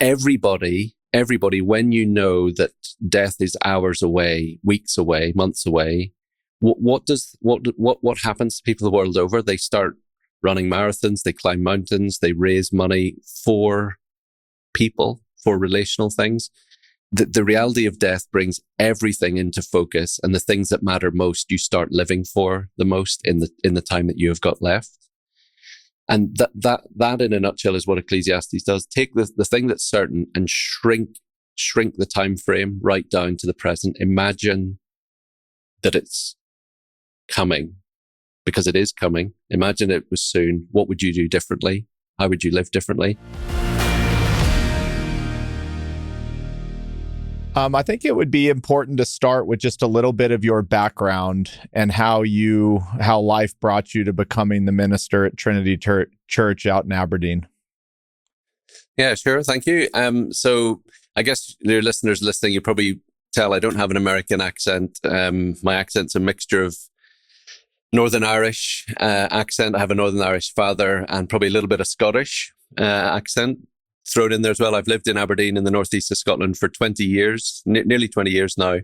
everybody, when you know that death is hours away, weeks away, months away, what happens to people the world over? They start running marathons, they climb mountains, they raise money for people, for relational things. The reality of death brings everything into focus, and the things that matter most, you start living for the most in the time that you have got left. And that in a nutshell is what Ecclesiastes does. Take the thing that's certain and shrink the time frame right down to the present. Imagine that it's coming, because it is coming. Imagine it was soon. What would you do differently? How would you live differently? I think it would be important to start with just a little bit of your background and how life brought you to becoming the minister at Trinity Church out in Aberdeen. Yeah, sure. Thank you. So I guess your listeners listening, you probably tell I don't have an American accent. My accent's a mixture of Northern Irish accent. I have a Northern Irish father and probably a little bit of Scottish accent thrown in there as well. I've lived in Aberdeen in the northeast of Scotland for 20 years, nearly 20 years now,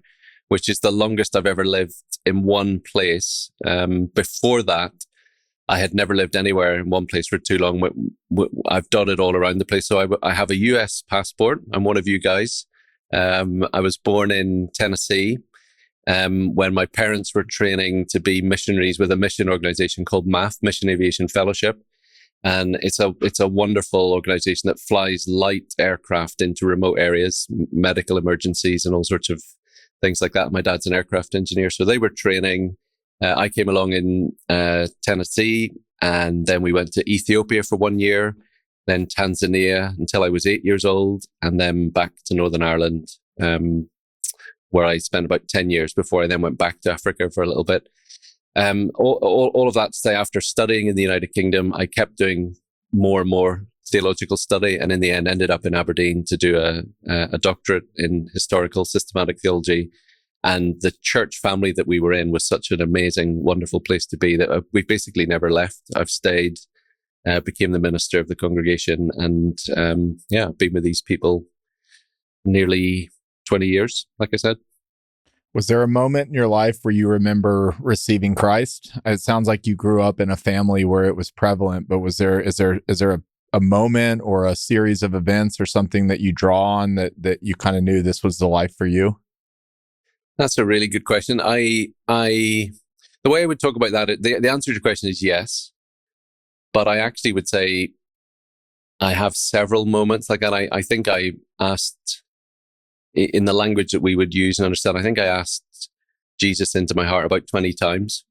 which is the longest I've ever lived in one place. Before that, I had never lived anywhere in one place for too long. I've dotted all around the place. So I have a US passport. I'm one of you guys. I was born in Tennessee when my parents were training to be missionaries with a mission organization called MAF, Mission Aviation Fellowship. And it's a wonderful organization that flies light aircraft into remote areas, medical emergencies and all sorts of things like that. My dad's an aircraft engineer. So they were training. I came along in Tennessee, and then we went to Ethiopia for 1 year, then Tanzania until I was 8 years old, and then back to Northern Ireland, where I spent about 10 years before I then went back to Africa for a little bit. All of that to say, after studying in the United Kingdom, I kept doing more and more theological study, and in the end ended up in Aberdeen to do a doctorate in historical systematic theology. And the church family that we were in was such an amazing, wonderful place to be that we basically never left. I've stayed, became the minister of the congregation, and been with these people nearly 20 years, like I said. Was there a moment in your life where you remember receiving Christ? It sounds like you grew up in a family where it was prevalent, but is there a moment or a series of events or something that you draw on that you kind of knew this was the life for you? That's a really good question. The way I would talk about that, the answer to your question is yes, but I actually would say I have several moments like that. I think I asked, in the language that we would use and understand, I think I asked Jesus into my heart about 20 times.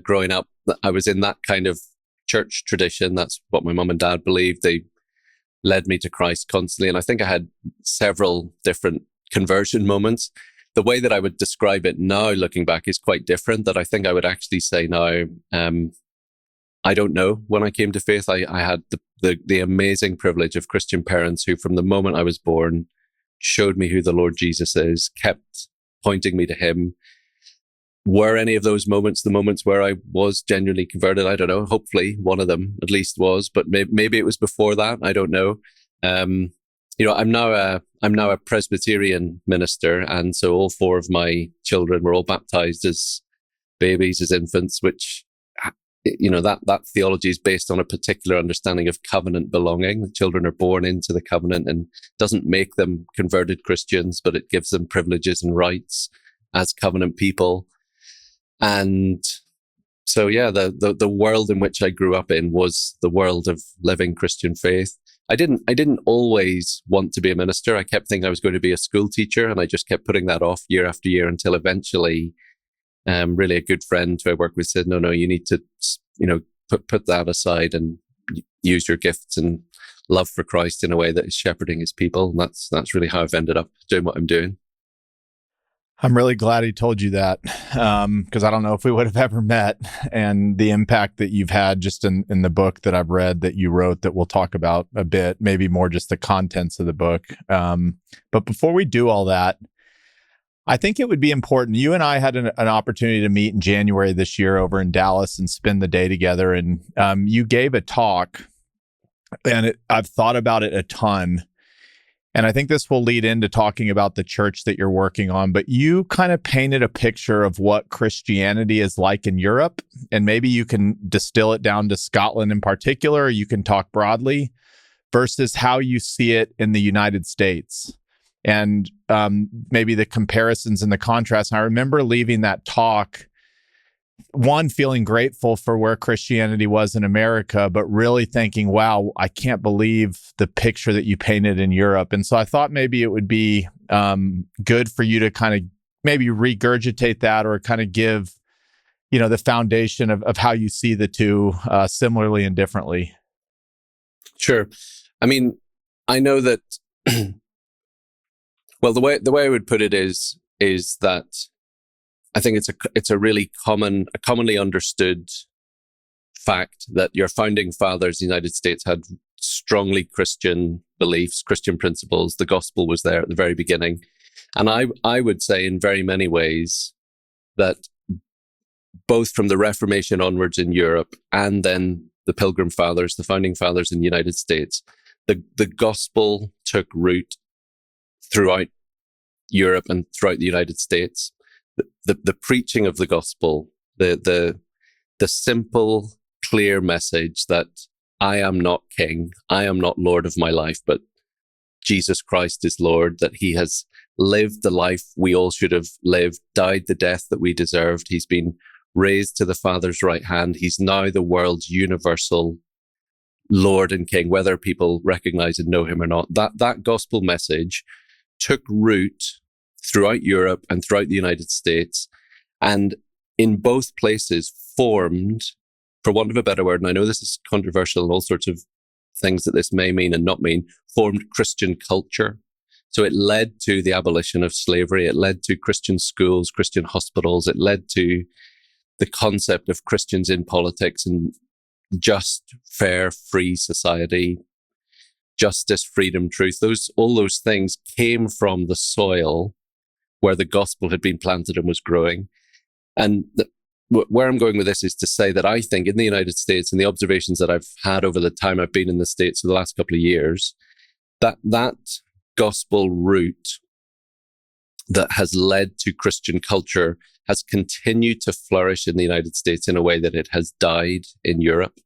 Growing up, I was in that kind of church tradition. That's what my mum and dad believed. They led me to Christ constantly. And I think I had several different conversion moments. The way that I would describe it now, looking back, is quite different. That I think I would actually say now, I don't know when I came to faith. I had the amazing privilege of Christian parents who, from the moment I was born, showed me who the Lord Jesus is, kept pointing me to him. Were any of those moments the moments where I was genuinely converted? I don't know. Hopefully one of them at least was, but maybe it was before that. I don't know. I'm now a Presbyterian minister, and so all four of my children were all baptized as babies, as infants, which, that theology is based on a particular understanding of covenant belonging. The children are born into the covenant and doesn't make them converted Christians, but it gives them privileges and rights as covenant people. And so, the world in which I grew up in was the world of living Christian faith. I didn't always want to be a minister. I kept thinking I was going to be a school teacher, and I just kept putting that off year after year until eventually, really a good friend who I work with said, no, you need to, put that aside and use your gifts and love for Christ in a way that is shepherding his people. And that's really how I've ended up doing what I'm doing. I'm really glad he told you that, because I don't know if we would have ever met, and the impact that you've had just in the book that I've read that you wrote that we'll talk about a bit, maybe more just the contents of the book. But before we do all that, I think it would be important. You and I had an opportunity to meet in January this year over in Dallas and spend the day together. And you gave a talk, and I've thought about it a ton. And I think this will lead into talking about the church that you're working on, but you kind of painted a picture of what Christianity is like in Europe, and maybe you can distill it down to Scotland in particular, or you can talk broadly, versus how you see it in the United States. And maybe the comparisons and the contrasts. And I remember leaving that talk, one, feeling grateful for where Christianity was in America, but really thinking, wow, I can't believe the picture that you painted in Europe. And so I thought maybe it would be good for you to kind of maybe regurgitate that, or kind of give, the foundation of how you see the two similarly and differently. Sure. I mean, I know that, well, the way I would put it is that I think it's a really commonly understood fact that your founding fathers, the United States, had strongly Christian beliefs, Christian principles. The gospel was there at the very beginning. And I would say in very many ways that both from the Reformation onwards in Europe and then the Pilgrim Fathers, the founding fathers in the United States, the gospel took root throughout Europe and throughout the United States. The preaching of the gospel, the simple, clear message that I am not king, I am not Lord of my life, but Jesus Christ is Lord, that he has lived the life we all should have lived, died the death that we deserved. He's been raised to the Father's right hand. He's now the world's universal Lord and King, whether people recognize and know him or not. That gospel message took root throughout Europe and throughout the United States, and in both places formed, for want of a better word, and I know this is controversial and all sorts of things that this may mean and not mean, formed Christian culture. So it led to the abolition of slavery. It led to Christian schools, Christian hospitals. It led to the concept of Christians in politics and just, fair, free society, justice, freedom, truth. All those things came from the soil where the gospel had been planted and was growing. And where I'm going with this is to say that I think in the United States, and the observations that I've had over the time I've been in the States for the last couple of years, that gospel root that has led to Christian culture has continued to flourish in the United States in a way that it has died in Europe.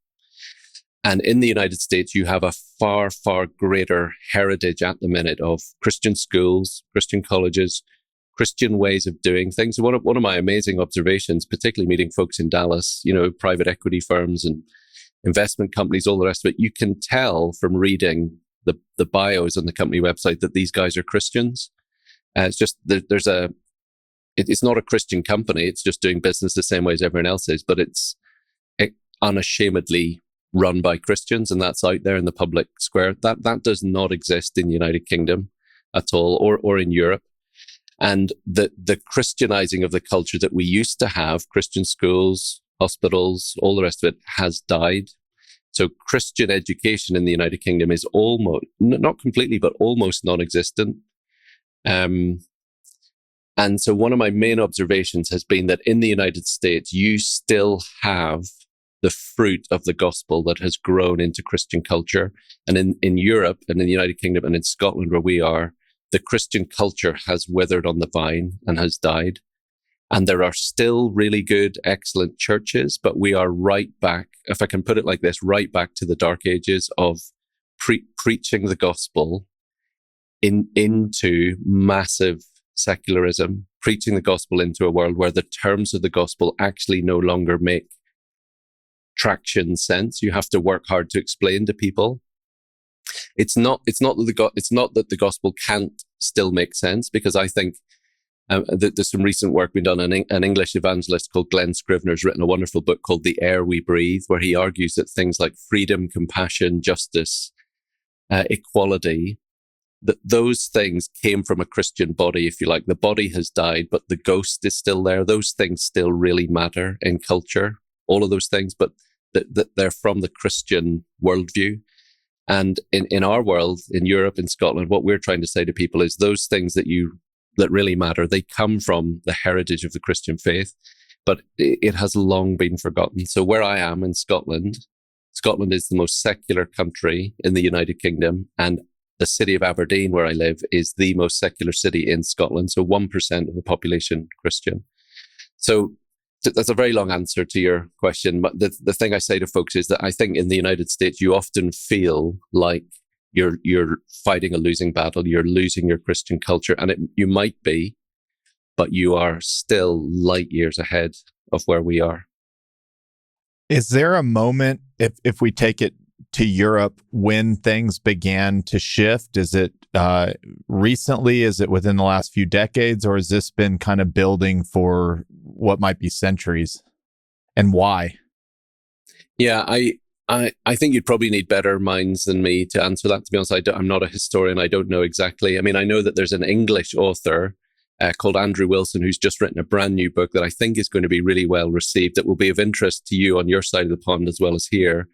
And in the United States, you have a far, far greater heritage at the minute of Christian schools, Christian colleges, Christian ways of doing things. One of my amazing observations, particularly meeting folks in Dallas, private equity firms and investment companies, all the rest of it, you can tell from reading the bios on the company website that these guys are Christians. It's just, it's not a Christian company. It's just doing business the same way as everyone else is, but it's unashamedly run by Christians, and that's out there in the public square. That does not exist in the United Kingdom at all, or in Europe. And the Christianizing of the culture that we used to have, Christian schools, hospitals, all the rest of it, has died. So Christian education in the United Kingdom is almost, not completely, but almost non-existent. And so one of my main observations has been that in the United States, you still have the fruit of the gospel that has grown into Christian culture. And in Europe and in the United Kingdom and in Scotland, where we are, the Christian culture has withered on the vine and has died. And there are still really good, excellent churches, but we are right back, if I can put it like this, right back to the dark ages of preaching the gospel into massive secularism, preaching the gospel into a world where the terms of the gospel actually no longer make traction sense. You have to work hard to explain to people. It's not that the gospel can't still make sense, because I think there's some recent work being done. An English evangelist called Glenn Scrivener's written a wonderful book called The Air We Breathe, where he argues that things like freedom, compassion, justice, equality, that those things came from a Christian body, if you like. The body has died, but the ghost is still there. Those things still really matter in culture, all of those things, but they're from the Christian worldview. And in our world, in Europe, in Scotland, what we're trying to say to people is those things that really matter, they come from the heritage of the Christian faith, but it has long been forgotten. So where I am in Scotland is the most secular country in the United Kingdom, and the city of Aberdeen, where I live, is the most secular city in Scotland. So 1% of the population Christian. So that's a very long answer to your question. But the thing I say to folks is that I think in the United States, you often feel like you're fighting a losing battle. You're losing your Christian culture. And you might be, but you are still light years ahead of where we are. Is there a moment, if we take it to Europe, when things began to shift? Is it recently? Is it within the last few decades? Or has this been kind of building for what might be centuries? And why? Yeah, I think you'd probably need better minds than me to answer that. To be honest, I'm not a historian. I don't know exactly. I mean, I know that there's an English author called Andrew Wilson, who's just written a brand new book that I think is going to be really well received. That will be of interest to you on your side of the pond as well as here.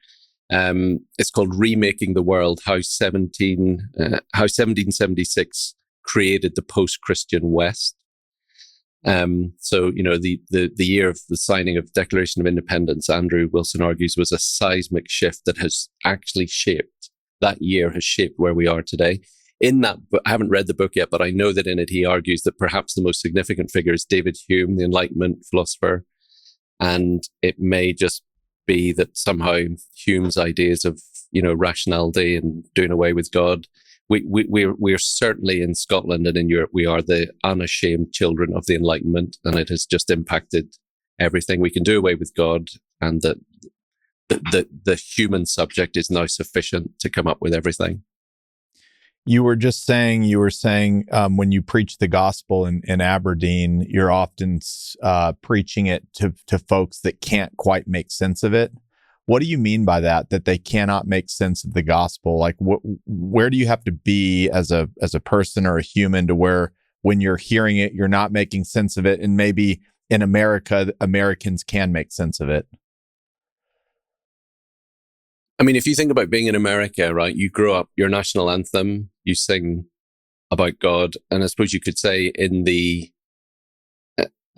It's called Remaking the World: How 1776 Created the Post-Christian West. So, you know, the year of the signing of Declaration of Independence, Andrew Wilson argues, was a seismic shift that has actually shaped where we are today. In that book, I haven't read the book yet, but I know that in it he argues that perhaps the most significant figure is David Hume, the Enlightenment philosopher. And it may just be that somehow Hume's ideas of, you know, rationality and doing away with God, we're certainly in Scotland and in Europe, we are the unashamed children of the Enlightenment, and it has just impacted everything. We can do away with God, and that the human subject is now sufficient to come up with everything. You were saying when you preach the gospel in Aberdeen, you're often preaching it to folks that can't quite make sense of it. What do you mean by that they cannot make sense of the gospel? Like, where do you have to be as a person or a human to where when you're hearing it, you're not making sense of it? And maybe in America, Americans can make sense of it. I mean, if you think about being in America, right, you grow up, your national anthem, you sing about God. And I suppose you could say in the,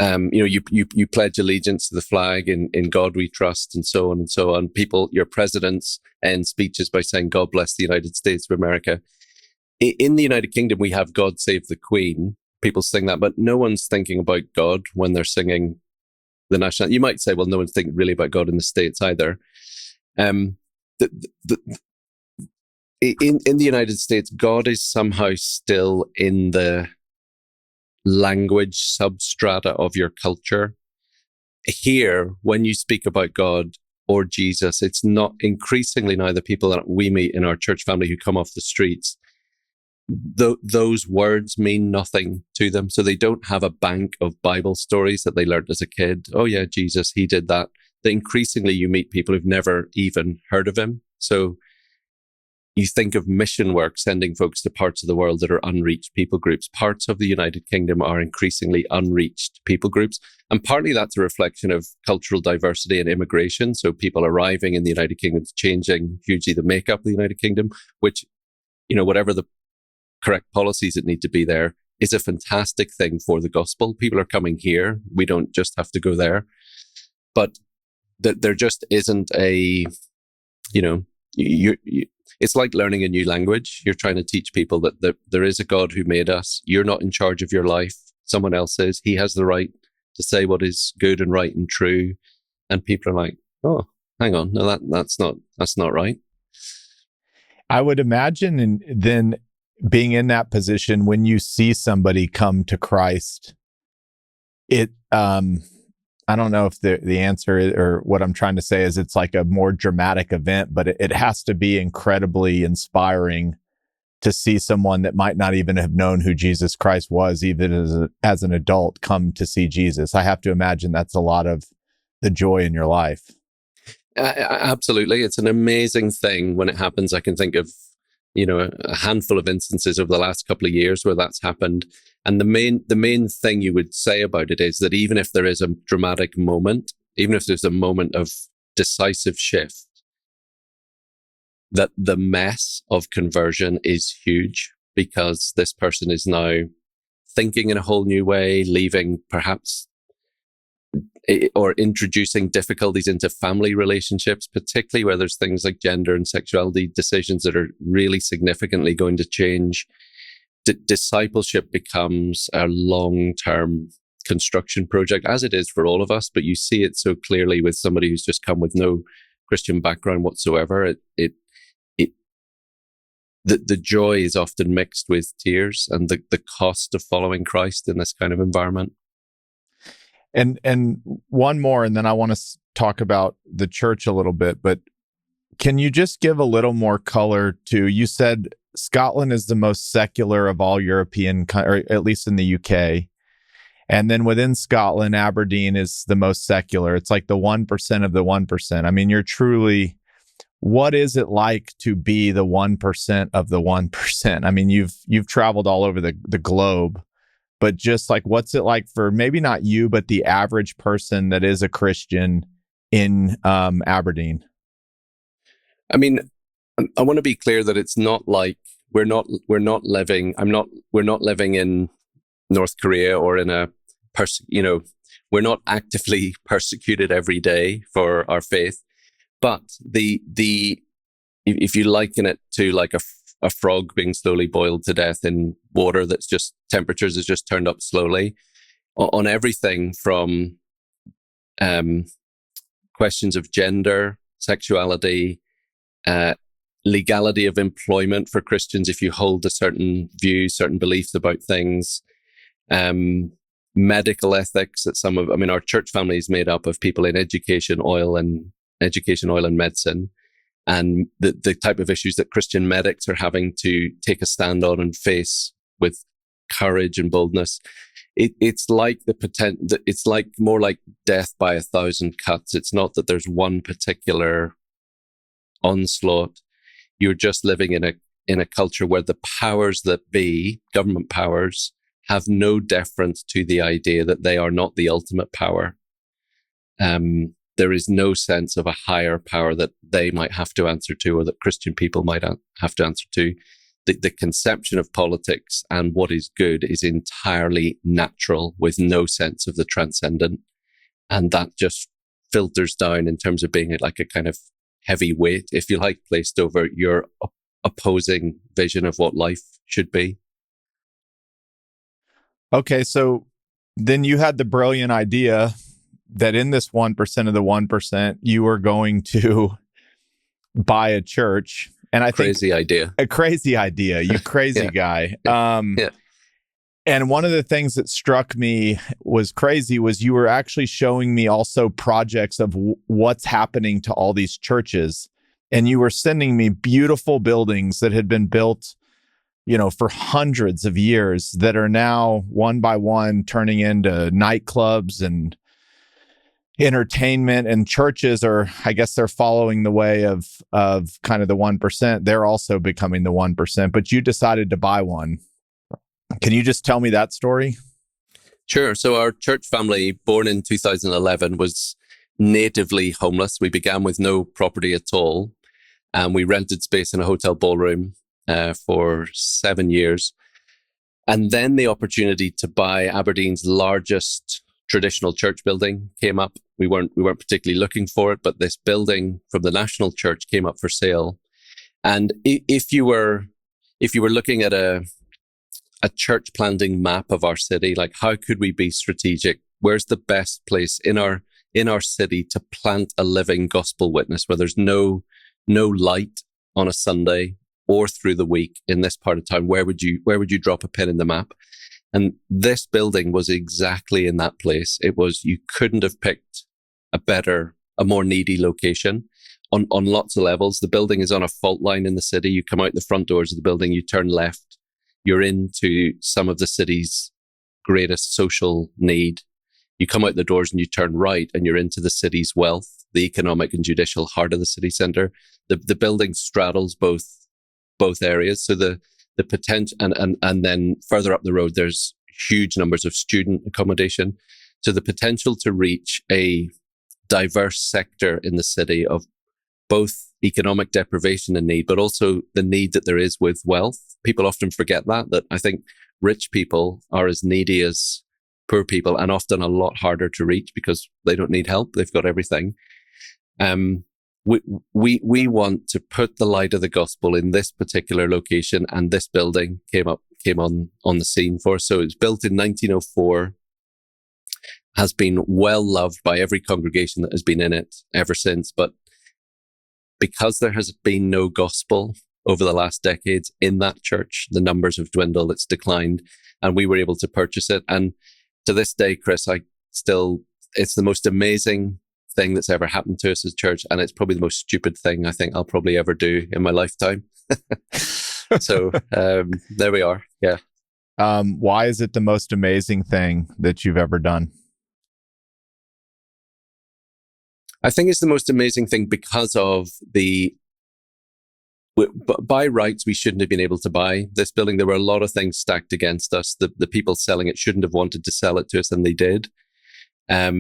you pledge allegiance to the flag, in God we trust, and so on and so on. People, your presidents end speeches by saying, God bless the United States of America. In the United Kingdom, we have God Save the Queen. People sing that, but no one's thinking about God when they're singing the national. You might say, well, no one's thinking really about God in the States either. In the United States, God is somehow still in the language substrata of your culture. Here, when you speak about God or Jesus, it's not increasingly now the people that we meet in our church family who come off the streets. Those words mean nothing to them. So they don't have a bank of Bible stories that they learned as a kid. Oh yeah, Jesus, he did that. That increasingly you meet people who've never even heard of him. So you think of mission work, sending folks to parts of the world that are unreached people groups. Parts of the United Kingdom are increasingly unreached people groups. And partly that's a reflection of cultural diversity and immigration. So people arriving in the United Kingdom is changing hugely the makeup of the United Kingdom, which, you know, whatever the correct policies that need to be there, is a fantastic thing for the gospel. People are coming here. We don't just have to go there. But there just isn't a, you know, it's like learning a new language. You're trying to teach people that there is a God who made us. You're not in charge of your life. Someone else is. He has the right to say what is good and right and true. And people are like, oh, hang on. No, that's not right. I would imagine, and then being in that position, when you see somebody come to Christ, I don't know if the answer is, or what I'm trying to say is, it's like a more dramatic event, but it has to be incredibly inspiring to see someone that might not even have known who Jesus Christ was, even as an adult, come to see Jesus. I have to imagine that's a lot of the joy in your life. Absolutely. It's an amazing thing when it happens. I can think of, you know, a handful of instances over the last couple of years where that's happened. And the main thing you would say about it is that even if there is a dramatic moment, even if there's a moment of decisive shift, that the mess of conversion is huge, because this person is now thinking in a whole new way, leaving perhaps or introducing difficulties into family relationships, particularly where there's things like gender and sexuality decisions that are really significantly going to change. Discipleship becomes a long-term construction project, as it is for all of us, but you see it so clearly with somebody who's just come with no Christian background whatsoever. The joy is often mixed with tears, and the cost of following Christ in this kind of environment. And one more, and then I want to talk about the church a little bit, but can you just give a little more color to, you said Scotland is the most secular of all European, or at least in the UK. And then within Scotland, Aberdeen is the most secular. It's like the 1% of the 1%. I mean, you're truly, what is it like to be the 1% of the 1%? I mean, you've traveled all over the globe, but just like, what's it like for maybe not you, but the average person that is a Christian in Aberdeen? I mean, I want to be clear that it's not like we're not living in North Korea or in we're not actively persecuted every day for our faith. But if you liken it to like a frog being slowly boiled to death in water that's just temperatures has just turned up slowly on everything from questions of gender, sexuality, legality of employment for Christians if you hold a certain view, certain beliefs about things, medical ethics that our church family is made up of people in education, oil and medicine, and the type of issues that Christian medics are having to take a stand on and face with courage and boldness. It's like it's like more like death by 1,000 cuts. It's not that there's one particular onslaught. You're just living in a culture where the powers that be, government powers, have no deference to the idea that they are not the ultimate power. There is no sense of a higher power that they might have to answer to, or that Christian people might have to answer to. The conception of politics and what is good is entirely natural, with no sense of the transcendent. And that just filters down in terms of being like a kind of heavy weight, if you like, placed over your opposing vision of what life should be. Okay, so then you had the brilliant idea that in this 1% of the 1%, you were going to buy a church. And I think a crazy idea, you crazy guy. Yeah. And one of the things that struck me was crazy was you were actually showing me also projects of what's happening to all these churches. And you were sending me beautiful buildings that had been built, for hundreds of years that are now one by one turning into nightclubs and entertainment, and churches are, I guess they're following the way of kind of the 1%. They're also becoming the 1%, but you decided to buy one. Can you just tell me that story? Sure. So our church family, born in 2011, was natively homeless. We began with no property at all, and we rented space in a hotel ballroom for 7 years. And then the opportunity to buy Aberdeen's largest traditional church building came up. We weren't particularly looking for it, but this building from the National Church came up for sale. And if you were looking at a church planting map of our city, like how could we be strategic? Where's the best place in our city to plant a living gospel witness where there's no light on a Sunday or through the week in this part of town? Where would you drop a pin in the map? And this building was exactly in that place. You couldn't have picked a more needy location on lots of levels. The building is on a fault line in the city. You come out the front doors of the building, you turn left, you're into some of the city's greatest social need. You come out the doors and you turn right and you're into the city's wealth, the economic and judicial heart of the city centre. The building straddles both areas. So the potential, and then further up the road, there's huge numbers of student accommodation. So the potential to reach a diverse sector in the city of both economic deprivation and need, but also the need that there is with wealth. People often forget that I think rich people are as needy as poor people, and often a lot harder to reach because they don't need help. They've got everything. We want to put the light of the gospel in this particular location, and this building came on the scene for us. So it was built in 1904, has been well loved by every congregation that has been in it ever since. But because there has been no gospel over the last decades in that church, the numbers have dwindled, it's declined, and we were able to purchase it. And to this day, Chris, it's the most amazing thing that's ever happened to us as a church, and it's probably the most stupid thing I think I'll probably ever do in my lifetime. So there we are. Yeah. Why is it the most amazing thing that you've ever done? I think it's the most amazing thing because of by rights, we shouldn't have been able to buy this building. There were a lot of things stacked against us. The people selling it shouldn't have wanted to sell it to us, and they did. At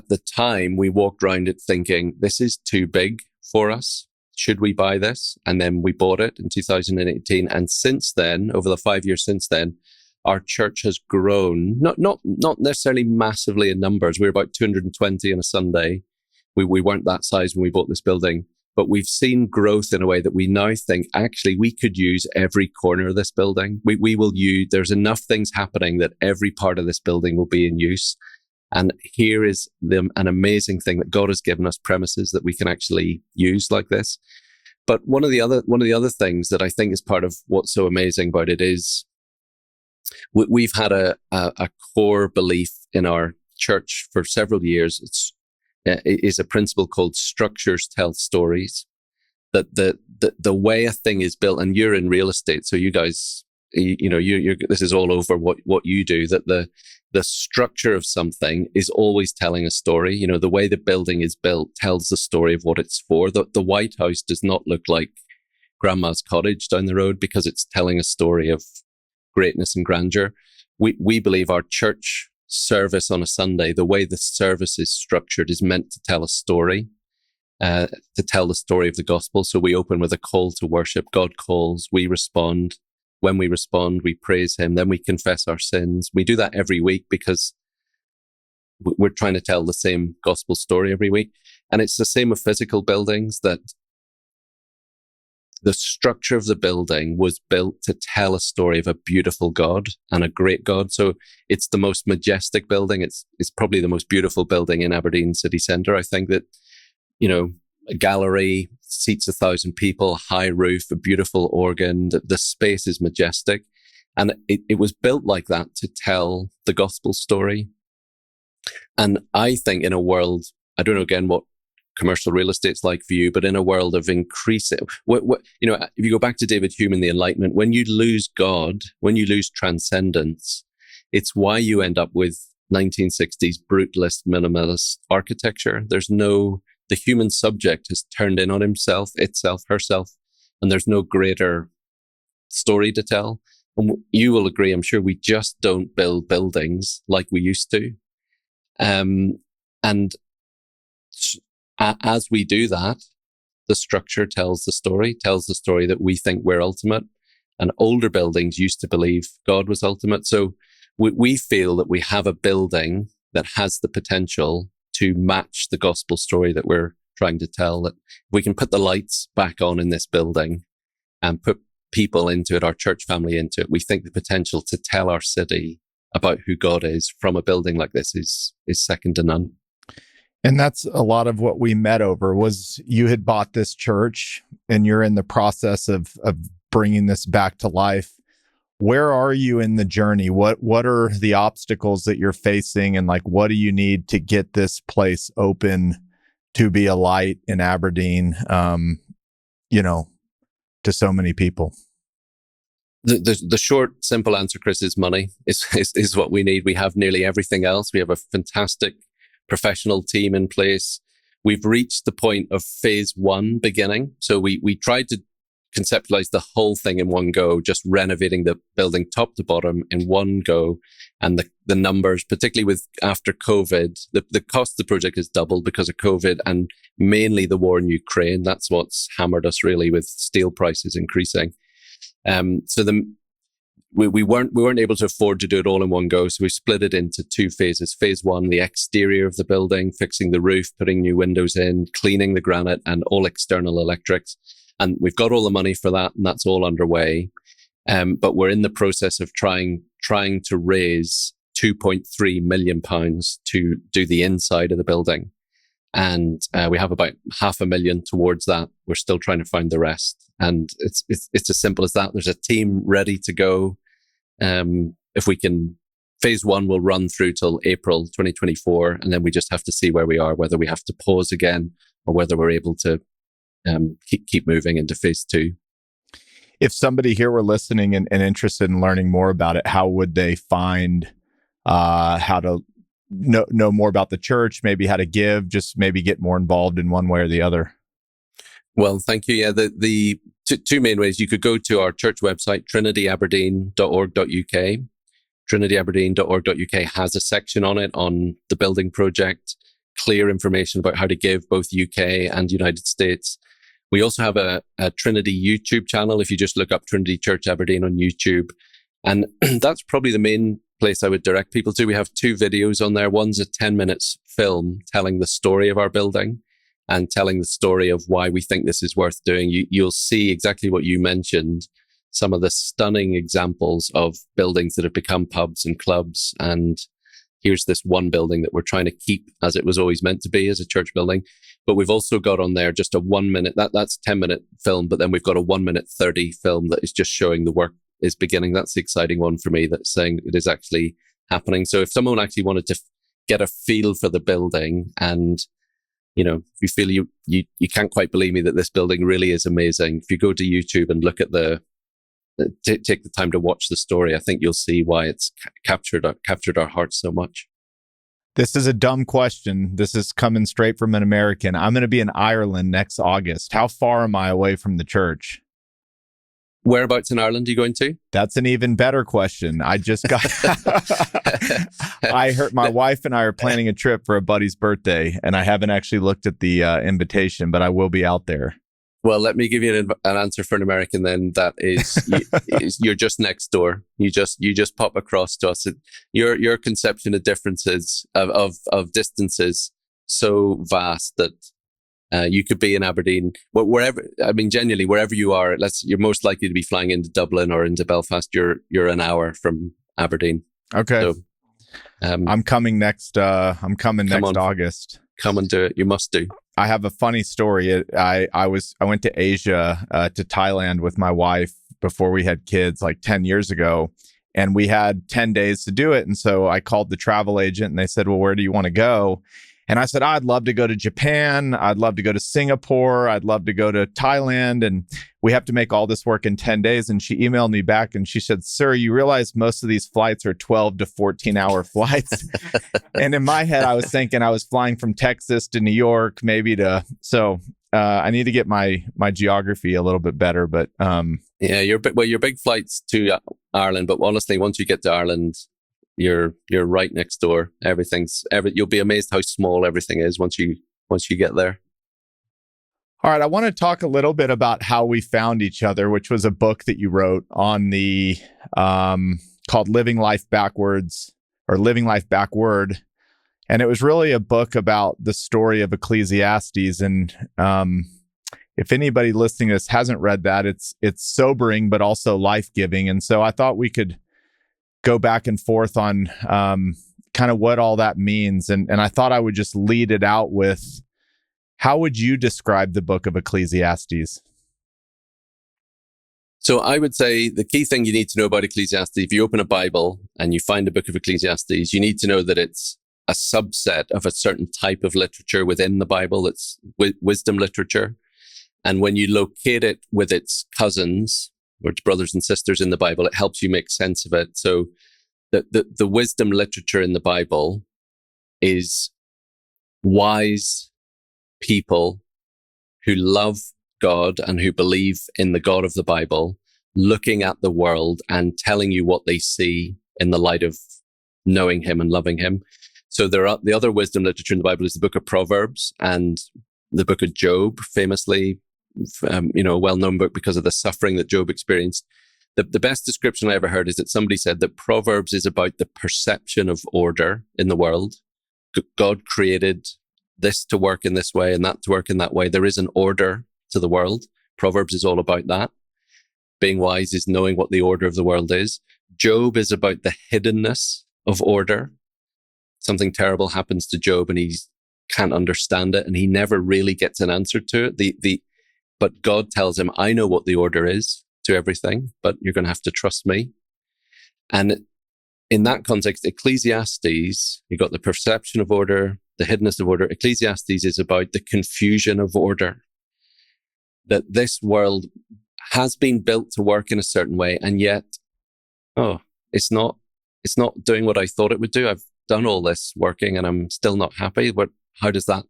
the time, we walked around it thinking, this is too big for us. Should we buy this? And then we bought it in 2018. And since then, over the 5 years since then, our church has grown, not necessarily massively in numbers. We're about 220 on a Sunday. We weren't that size when we bought this building, but we've seen growth in a way that we now think, actually, we could use every corner of this building. There's enough things happening that every part of this building will be in use. And here is an amazing thing that God has given us, premises that we can actually use like this. But one of the other things that I think is part of what's so amazing about it is we've had a core belief in our church for several years. It is a principle called structures tell stories. That the way a thing is built, and you're in real estate, so you guys, you're this is all over what you do. That the structure of something is always telling a story. The way the building is built tells the story of what it's for. The White House does not look like Grandma's cottage down the road because it's telling a story of greatness and grandeur. We believe our church service on a Sunday, the way the service is structured, is meant to tell a story, to tell the story of the gospel. So we open with a call to worship. God calls, we respond. When we respond, we praise him. Then we confess our sins. We do that every week because we're trying to tell the same gospel story every week. And it's the same with physical buildings, that the structure of the building was built to tell a story of a beautiful God and a great God. So it's the most majestic building. It's probably the most beautiful building in Aberdeen city centre. I think that, a gallery seats 1,000 people, high roof, a beautiful organ. The space is majestic. And it was built like that to tell the gospel story. And I think in a world, I don't know again what commercial real estate's like for you, but in a world of increasing, if you go back to David Hume and the Enlightenment, when you lose God, when you lose transcendence, it's why you end up with 1960s brutalist, minimalist architecture. The human subject has turned in on himself, itself, herself, and there's no greater story to tell. And you will agree, I'm sure, we just don't build buildings like we used to. And as we do that, the structure tells the story that we think we're ultimate. And older buildings used to believe God was ultimate. So we feel that we have a building that has the potential to match the gospel story that we're trying to tell. That if we can put the lights back on in this building and put people into it, our church family into it, we think the potential to tell our city about who God is from a building like this is second to none. And that's a lot of what we met over. Was you had bought this church and you're in the process of bringing this back to life. Where are you in the journey? What are the obstacles that you're facing, and what do you need to get this place open to be a light in Aberdeen, to so many people? The short, simple answer, Chris, is money. Is what we need. We have nearly everything else. We have a fantastic professional team in place. We've reached the point of phase one beginning. So we tried to conceptualize the whole thing in one go, just renovating the building top to bottom in one go. And the numbers, particularly with after COVID, the cost of the project has doubled because of COVID and mainly the war in Ukraine. That's what's hammered us really, with steel prices increasing. So we weren't able to afford to do it all in one go, so we split it into two phases. Phase one, the exterior of the building, fixing the roof, putting new windows in, cleaning the granite, and all external electrics. And we've got all the money for that, and that's all underway. But we're in the process of trying to raise £2.3 million to do the inside of the building. And we have about £500,000 towards that. We're still trying to find the rest. And it's as simple as that. There's a team ready to go. If we can, phase one will run through till April 2024. And then we just have to see where we are, whether we have to pause again or whether we're able to keep moving into phase two. If somebody here were listening and interested in learning more about it, how would they find how to know more about the church, maybe how to give, just maybe get more involved in one way or the other? Well, thank you. Yeah, the two main ways. You could go to our church website, trinityaberdeen.org.uk. trinityaberdeen.org.uk has a section on it, on the building project, clear information about how to give, both UK and United States. We also have a Trinity YouTube channel. If you just look up Trinity Church Aberdeen on YouTube, and that's probably the main place I would direct people to. We have two videos on there. One's a 10 minutes film telling the story of our building and telling the story of why we think this is worth doing. You'll see exactly what you mentioned, some of the stunning examples of buildings that have become pubs and clubs. And here's this one building that we're trying to keep as it was always meant to be, as a church building. But we've also got on there just a 1 minute, that's 10-minute film, but then we've got a 1:30 film that is just showing the work is beginning. That's the exciting one for me, that's saying it is actually happening. So if someone actually wanted to get a feel for the building, and if you feel you can't quite believe me that this building really is amazing, if you go to YouTube and look at take the time to watch the story, I think you'll see why it's captured our hearts so much. This is a dumb question. This is coming straight from an American. I'm going to be in Ireland next August. How far am I away from the church? Whereabouts in Ireland are you going to? That's an even better question. I just got, I heard my wife and I are planning a trip for a buddy's birthday, and I haven't actually looked at the invitation, but I will be out there. Well, let me give you an answer for an American then. That is, you're just next door. You just pop across to us. Your conception of differences, of distances, so vast that you could be in Aberdeen, genuinely, wherever you are, you're most likely to be flying into Dublin or into Belfast. You're an hour from Aberdeen. Okay. So, I'm coming next August. Come and do it. You must do. I have a funny story. I went to Asia, to Thailand with my wife before we had kids, like 10 years ago. And we had 10 days to do it. And so I called the travel agent and they said, well, where do you want to go? And I said, I'd love to go to Japan. I'd love to go to Singapore. I'd love to go to Thailand. And we have to make all this work in 10 days. And she emailed me back and she said, sir, you realize most of these flights are 12 to 14-hour flights. And in my head, I was thinking I was flying from Texas to New York, so I need to get my geography a little bit better. But yeah, your big flights to Ireland. But honestly, once you get to Ireland, you're right next door. You'll be amazed how small everything is once you get there. All right, I want to talk a little bit about how we found each other, which was a book that you wrote on the called Living Life Backwards, or Living Life Backward. And it was really a book about the story of Ecclesiastes. And if anybody listening to this hasn't read that, it's sobering, but also life-giving. And so I thought we could go back and forth on kind of what all that means. And I thought I would just lead it out with, how would you describe the book of Ecclesiastes? So I would say the key thing you need to know about Ecclesiastes, if you open a Bible and you find a book of Ecclesiastes, you need to know that it's a subset of a certain type of literature within the Bible. It's wisdom literature. And when you locate it with its cousins, or its brothers and sisters in the Bible, it helps you make sense of it. So the wisdom literature in the Bible is wise people who love God and who believe in the God of the Bible, looking at the world and telling you what they see in the light of knowing him and loving him. So the other wisdom literature in the Bible is the book of Proverbs and the book of Job, famously, a well-known book because of the suffering that Job experienced. The best description I ever heard is that somebody said that Proverbs is about the perception of order in the world. God created this to work in this way and that to work in that way. There is an order to the world. Proverbs is all about that. Being wise is knowing what the order of the world is. Job is about the hiddenness of order. Something terrible happens to Job and he can't understand it and he never really gets an answer to it. But God tells him, I know what the order is to everything, but you're going to have to trust me. And in that context, Ecclesiastes, you got the perception of order, the hiddenness of order. Ecclesiastes is about the confusion of order. That this world has been built to work in a certain way, and yet, it's not doing what I thought it would do. I've done all this working and I'm still not happy. How does that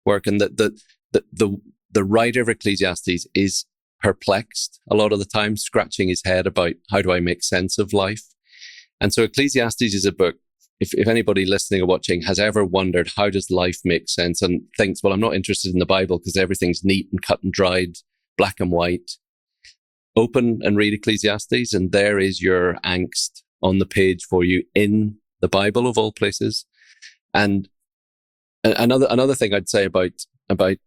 work? And the writer of Ecclesiastes is perplexed a lot of the time, scratching his head about how do I make sense of life. And so Ecclesiastes is a book, if anybody listening or watching has ever wondered how does life make sense and thinks, well, I'm not interested in the Bible because everything's neat and cut and dried, black and white. Open and read Ecclesiastes and there is your angst on the page for you in the Bible of all places. And another thing I'd say about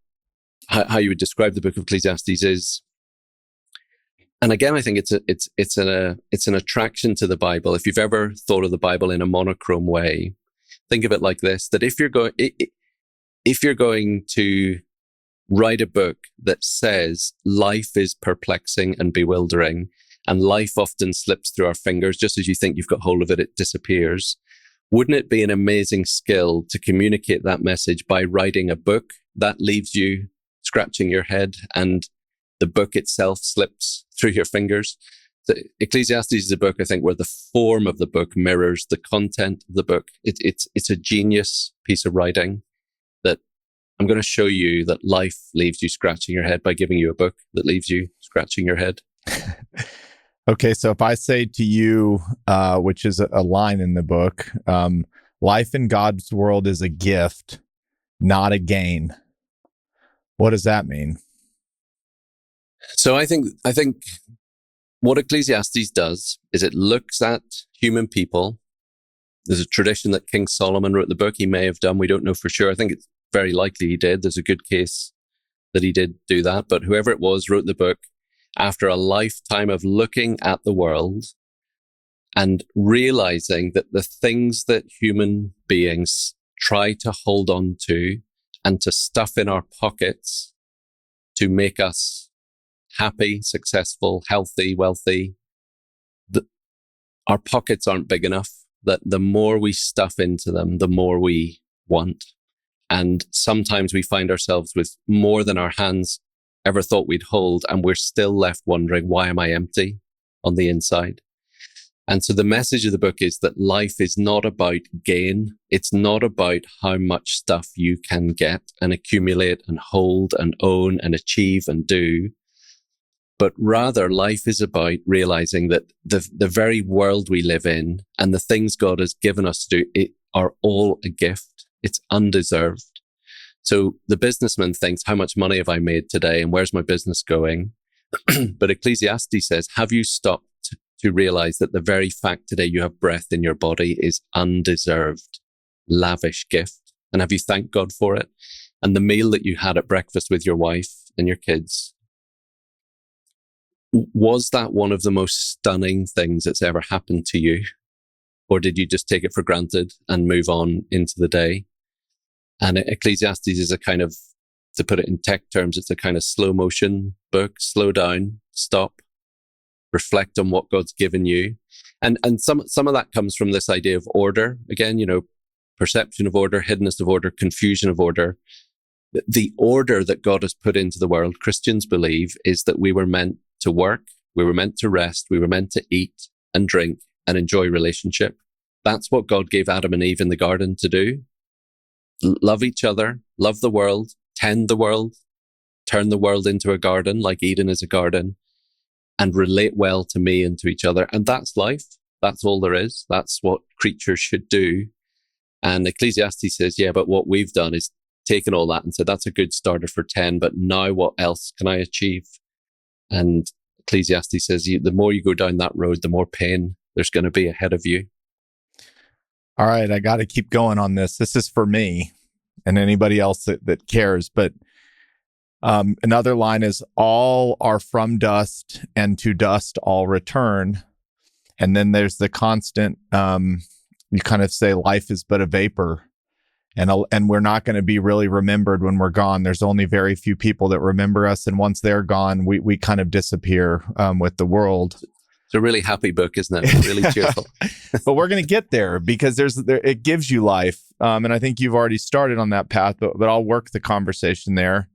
how you would describe the book of Ecclesiastes is, and again, I think it's an attraction to the Bible. If you've ever thought of the Bible in a monochrome way, think of it like this: that if you're going to write a book that says life is perplexing and bewildering, and life often slips through our fingers, just as you think you've got hold of it, it disappears. Wouldn't it be an amazing skill to communicate that message by writing a book that leaves you scratching your head and the book itself slips through your fingers? The Ecclesiastes is a book, I think, where the form of the book mirrors the content of the book. It's a genius piece of writing that I'm going to show you that life leaves you scratching your head by giving you a book that leaves you scratching your head. Okay, so if I say to you, which is a line in the book, life in God's world is a gift, not a gain. What does that mean? So I think what Ecclesiastes does is it looks at human people. There's a tradition that King Solomon wrote the book. He may have done. We don't know for sure. I think it's very likely he did. There's a good case that he did do that. But whoever it was wrote the book after a lifetime of looking at the world and realizing that the things that human beings try to hold on to and to stuff in our pockets to make us happy, successful, healthy, wealthy, our pockets aren't big enough, that the more we stuff into them, the more we want. And sometimes we find ourselves with more than our hands ever thought we'd hold, and we're still left wondering, why am I empty on the inside? And so the message of the book is that life is not about gain. It's not about how much stuff you can get and accumulate and hold and own and achieve and do. But rather, life is about realizing that the very world we live in and the things God has given us to do are all a gift. It's undeserved. So the businessman thinks, how much money have I made today and where's my business going? But Ecclesiastes says, have you stopped to realize that the very fact today you have breath in your body is undeserved, lavish gift? And have you thanked God for it? And the meal that you had at breakfast with your wife and your kids, was that one of the most stunning things that's ever happened to you? Or did you just take it for granted and move on into the day? And Ecclesiastes is a kind of, to put it in tech terms, it's a kind of slow motion book. Slow down, stop, reflect on what God's given you. And some of that comes from this idea of order. Again, perception of order, hiddenness of order, confusion of order. The order that God has put into the world, Christians believe, is that we were meant to work, we were meant to rest, we were meant to eat and drink and enjoy relationship. That's what God gave Adam and Eve in the garden to do. Love each other, love the world, tend the world, turn the world into a garden like Eden is a garden, and relate well to me and to each other. And that's life. That's all there is. That's what creatures should do. And Ecclesiastes says, yeah, but what we've done is taken all that and said, that's a good starter for 10, but now what else can I achieve? And Ecclesiastes says the more you go down that road, the more pain there's going to be ahead of you. All right, I got to keep going on this. This is for me and anybody else that cares. But another line is, all are from dust, and to dust all return. And then there's the constant, you kind of say life is but a vapor. And we're not going to be really remembered when we're gone. There's only very few people that remember us. And once they're gone, we kind of disappear with the world. It's a really happy book, isn't it? Really cheerful. But we're going to get there because it gives you life. And I think you've already started on that path, but I'll work the conversation there.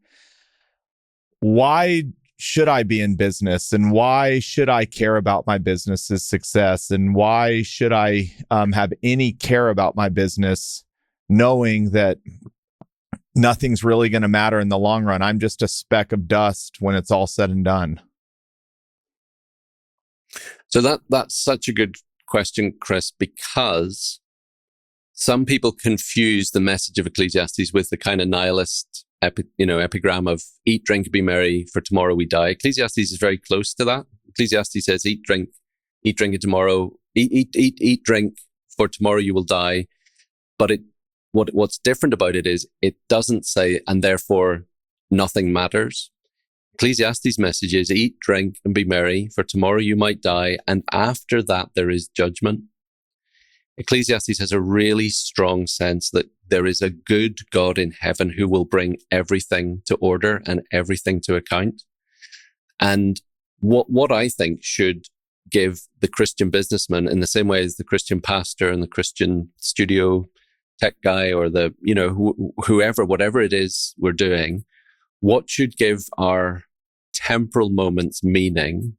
Why should I be in business? And why should I care about my business's success? And why should I have any care about my business, knowing that nothing's really going to matter in the long run? I'm just a speck of dust when it's all said and done. So that's such a good question, Chris, because some people confuse the message of Ecclesiastes with the kind of nihilist epigram of eat, drink, and be merry, for tomorrow we die. Ecclesiastes is very close to that. Ecclesiastes says eat, drink, and tomorrow, eat, drink, for tomorrow you will die. But what's different about it is it doesn't say, and therefore nothing matters. Ecclesiastes' message is eat, drink, and be merry, for tomorrow you might die, and after that there is judgment. Ecclesiastes has a really strong sense that there is a good God in heaven who will bring everything to order and everything to account. And what I think should give the Christian businessman, in the same way as the Christian pastor and the Christian studio tech guy, or the, whoever, whatever it is we're doing, what should give our temporal moments meaning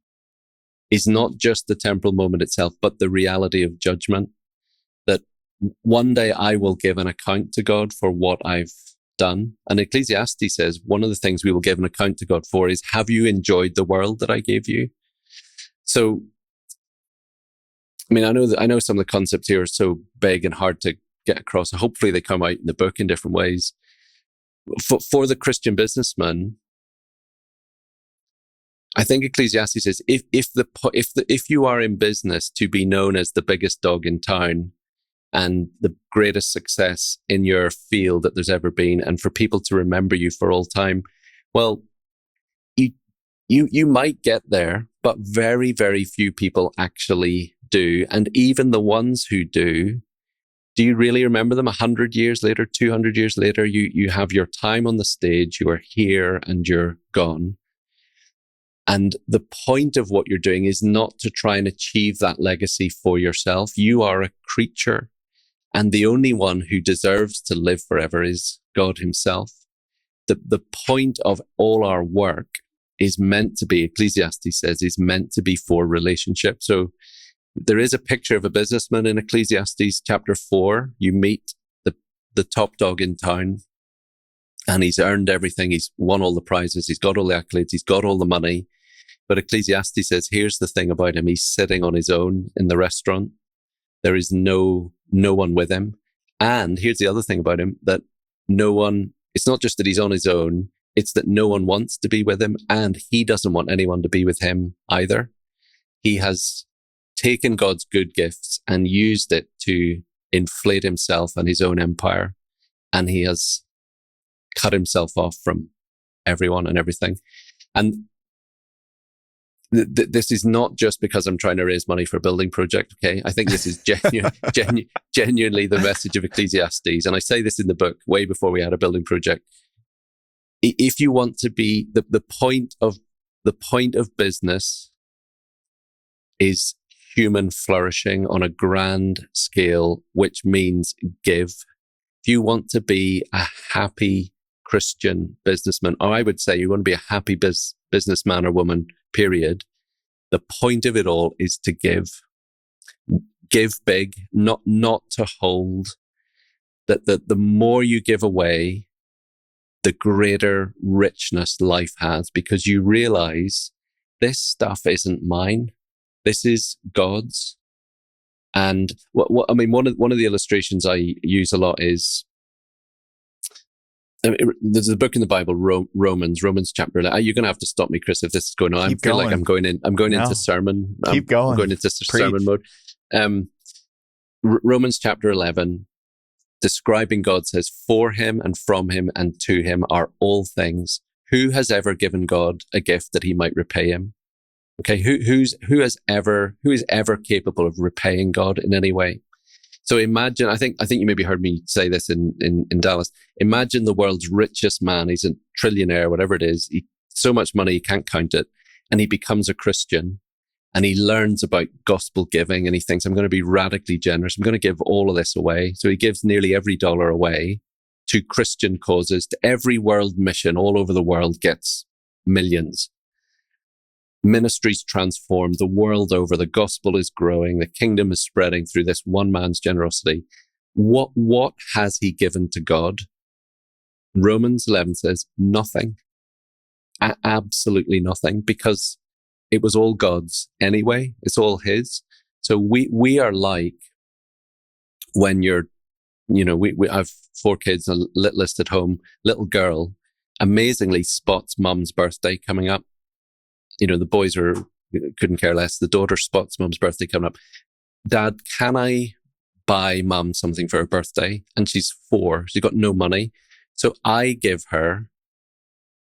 is not just the temporal moment itself, but the reality of judgment. That one day I will give an account to God for what I've done. And Ecclesiastes says one of the things we will give an account to God for is, have you enjoyed the world that I gave you? So, I mean, I know some of the concepts here are so big and hard to get across. Hopefully they come out in the book in different ways. For the Christian businessman, I think Ecclesiastes says if you are in business to be known as the biggest dog in town and the greatest success in your field that there's ever been, and for people to remember you for all time, well, you might get there, but very, very few people actually do. And even the ones who do you really remember them 100 years later, 200 years later? You have your time on the stage, you are here and you're gone. And the point of what you're doing is not to try and achieve that legacy for yourself. You are a creature, and the only one who deserves to live forever is God himself. The point of all our work is meant to be, Ecclesiastes says, is meant to be for relationship. So there is a picture of a businessman in Ecclesiastes chapter 4. You meet the top dog in town, and he's earned everything. He's won all the prizes. He's got all the accolades. He's got all the money. But Ecclesiastes says, here's the thing about him. He's sitting on his own in the restaurant. There is no one with him. And here's the other thing about him, that it's not just that he's on his own. It's that no one wants to be with him, and he doesn't want anyone to be with him either. He has taken God's good gifts and used it to inflate himself and his own empire. And he has cut himself off from everyone and everything. And this is not just because I'm trying to raise money for a building project, okay? I think this is genuinely the message of Ecclesiastes. And I say this in the book way before we had a building project. If you want to be, the point of business is human flourishing on a grand scale, which means give. If you want to be a happy Christian businessman, or I would say you want to be a happy businessman or woman, period, the point of it all is to give. Give big, not to hold. That the more you give away, the greater richness life has, because you realize this stuff isn't mine. This is God's. And one of the illustrations I use a lot is, there's a book in the Bible, Romans chapter 11. You're going to have to stop me, Chris, if this is going on. Keep I feel going. like I'm going into sermon. Keep going. I'm going into Preach. sermon mode. Romans chapter 11, describing God, says, "For him and from him and to him are all things. Who has ever given God a gift that he might repay him?" Okay, who is ever capable of repaying God in any way? So imagine, I think you maybe heard me say this in Dallas. Imagine the world's richest man. He's a trillionaire, whatever it is. So much money, he can't count it. And he becomes a Christian and he learns about gospel giving and he thinks, I'm going to be radically generous. I'm going to give all of this away. So he gives nearly every dollar away to Christian causes, to every world mission all over the world, gets millions. Ministries transformed the world over. The gospel is growing. The kingdom is spreading through this one man's generosity. What has he given to God? Romans 11 says nothing. Absolutely nothing, because it was all God's anyway. It's all his. So we are like when you're, we have 4 kids, a littlest at home, little girl amazingly spots mum's birthday coming up. The boys couldn't care less. The daughter spots mum's birthday coming up. Dad, can I buy mum something for her birthday? And she's 4. She's got no money. So I give her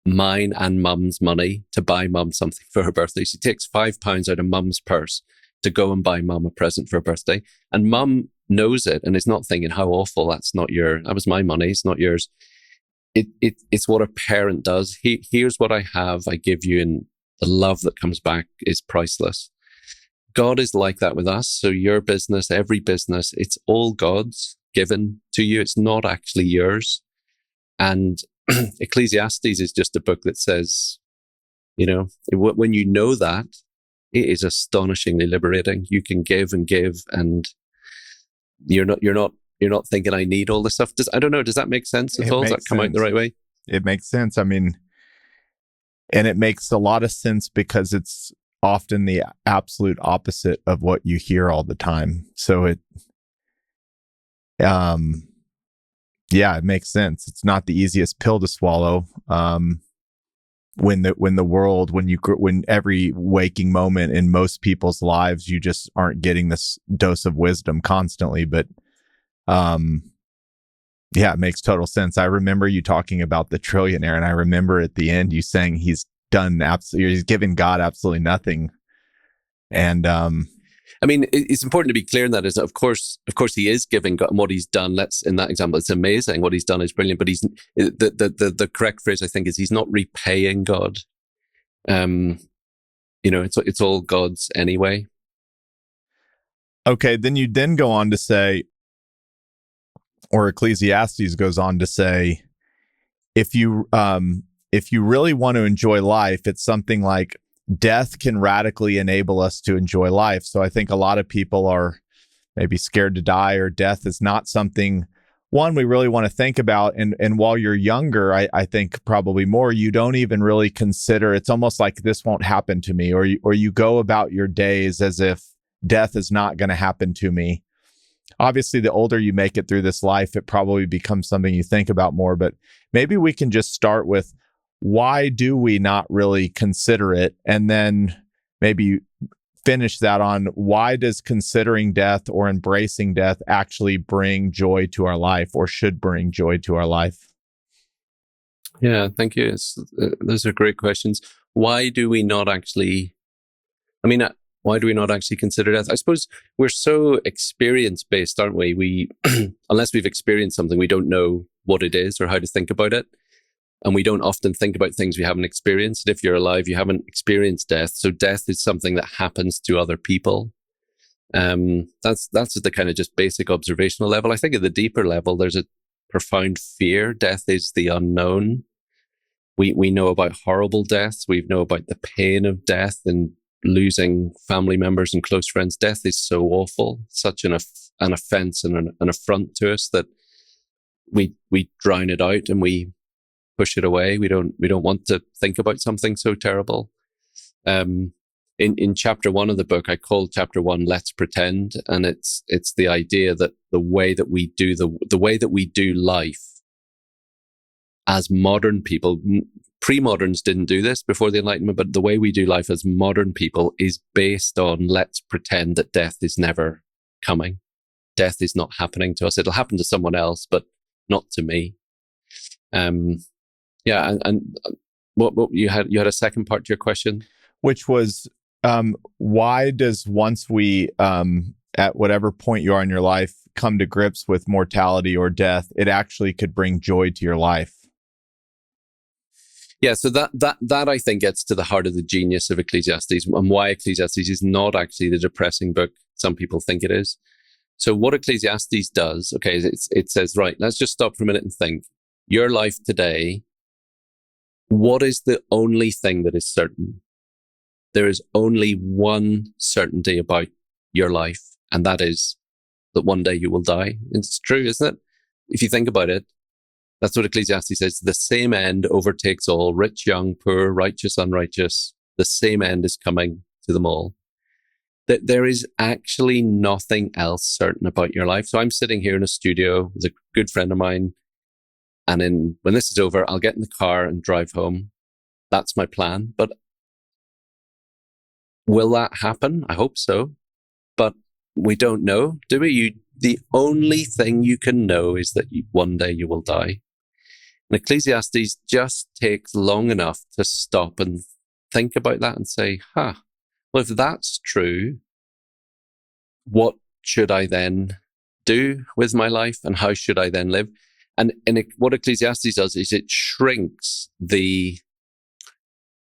mine and mum's money to buy mum something for her birthday. She takes £5 out of mum's purse to go and buy mum a present for her birthday. And mum knows it and is not thinking, how awful, that was my money, it's not yours. It's what a parent does. Here's what I have, I give you, and the love that comes back is priceless. God is like that with us. So your business, every business, it's all God's given to you. It's not actually yours. And Ecclesiastes is just a book that says, when you know that, it is astonishingly liberating. You can give and give, and you're not thinking, I need all this stuff. I don't know. Does that make sense at all? Does that come out the right way? It makes sense. I mean, and it makes a lot of sense because it's often the absolute opposite of what you hear all the time. So it makes sense. It's not the easiest pill to swallow. When every waking moment in most people's lives, you just aren't getting this dose of wisdom constantly. But it makes total sense. I remember you talking about the trillionaire, and I remember at the end you saying he's given God absolutely nothing. And I mean, it's important to be clear in that is, of course, he is giving God, and what he's done. In that example, it's amazing. What he's done is brilliant. But the correct phrase, I think, is he's not repaying God. It's all God's anyway. Okay, then you go on to say, or Ecclesiastes goes on to say, if you really want to enjoy life, it's something like death can radically enable us to enjoy life. So I think a lot of people are maybe scared to die, or death is not something, one, we really want to think about. And while you're younger, I think probably more, you don't even really consider, it's almost like this won't happen to me, or you go about your days as if death is not going to happen to me. Obviously, the older you make it through this life, it probably becomes something you think about more. But maybe we can just start with, why do we not really consider it? And then maybe finish that on, why does considering death or embracing death actually bring joy to our life, or should bring joy to our life? Yeah, thank you. Those are great questions. Why do we not actually consider death? I suppose we're so experience-based, aren't we? We, unless we've experienced something, we don't know what it is or how to think about it. And we don't often think about things we haven't experienced. If you're alive, you haven't experienced death. So death is something that happens to other people. That's the kind of just basic observational level. I think at the deeper level, there's a profound fear. Death is the unknown. We know about horrible deaths. We know about the pain of death and losing family members and close friends. Death is so awful, such an offense and an affront to us that we drown it out and we push it away. We don't want to think about something so terrible. In chapter 1 of the book, I called chapter 1 "Let's Pretend," and it's the idea that the way that we do life as modern people, pre-moderns didn't do this before the Enlightenment, but the way we do life as modern people is based on, let's pretend that death is never coming. Death is not happening to us. It'll happen to someone else, but not to me. Yeah, and what you had a second part to your question, which was why does, once we at whatever point you are in your life, come to grips with mortality or death, it actually could bring joy to your life? Yeah, so that I think gets to the heart of the genius of Ecclesiastes, and why Ecclesiastes is not actually the depressing book some people think it is. So what Ecclesiastes does, okay, is it says, right, let's just stop for a minute and think. Your life today, what is the only thing that is certain? There is only one certainty about your life, and that is that one day you will die. It's true, isn't it? If you think about it, that's what Ecclesiastes says. The same end overtakes all, rich, young, poor, righteous, unrighteous. The same end is coming to them all. That there is actually nothing else certain about your life. So I'm sitting here in a studio with a good friend of mine, and when this is over, I'll get in the car and drive home. That's my plan. But will that happen? I hope so. But we don't know, do we? The only thing you can know is that one day you will die. And Ecclesiastes just takes long enough to stop and think about that and say, well, if that's true, what should I then do with my life, and how should I then live? And what Ecclesiastes does is it shrinks the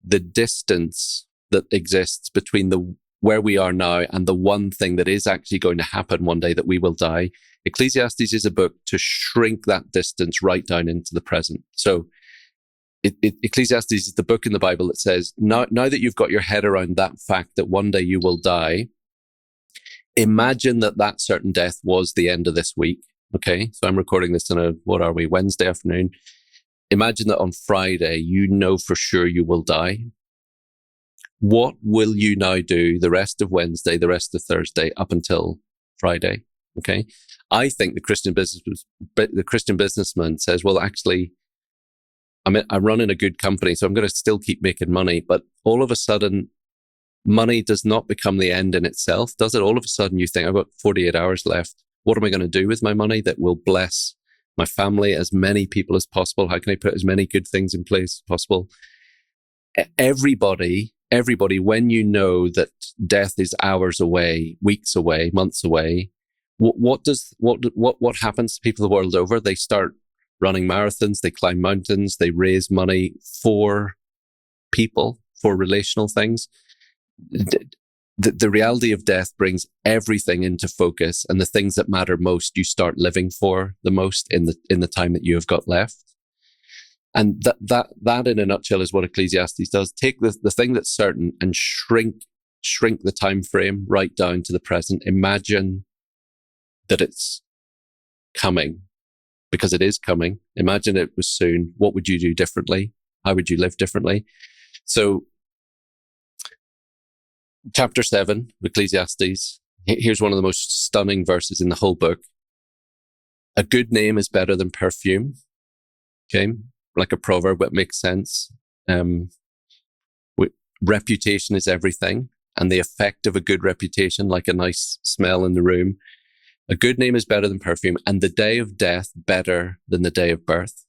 distance that exists between where we are now and the one thing that is actually going to happen one day, that we will die. Ecclesiastes is a book to shrink that distance right down into the present. So Ecclesiastes is the book in the Bible that says, now that you've got your head around that fact that one day you will die, imagine that certain death was the end of this week. Okay, so I'm recording this on Wednesday afternoon. Imagine that on Friday, you know for sure you will die. What will you now do the rest of Wednesday, the rest of Thursday, up until Friday? Okay, I think the Christian businessman says, well, actually, I'm running a good company, so I'm going to still keep making money. But all of a sudden, money does not become the end in itself, does it? All of a sudden, you think, I've got 48 hours left. What am I going to do with my money that will bless my family, as many people as possible? How can I put as many good things in place as possible? Everybody, when you know that death is hours away, weeks away, months away, what happens to people the world over? They start running marathons, they climb mountains, they raise money for people, for relational things. The reality of death brings everything into focus, and the things that matter most, you start living for the most in the time that you have got left. And that in a nutshell is what Ecclesiastes does. Take the thing that's certain and shrink the time frame right down to the present. Imagine that it's coming, because it is coming. Imagine it was soon. What would you do differently? How would you live differently? So chapter 7 of Ecclesiastes, here's one of the most stunning verses in the whole book. A good name is better than perfume. Okay, like a proverb, but makes sense. Reputation is everything, and the effect of a good reputation, like a nice smell in the room. A good name is better than perfume, and the day of death better than the day of birth.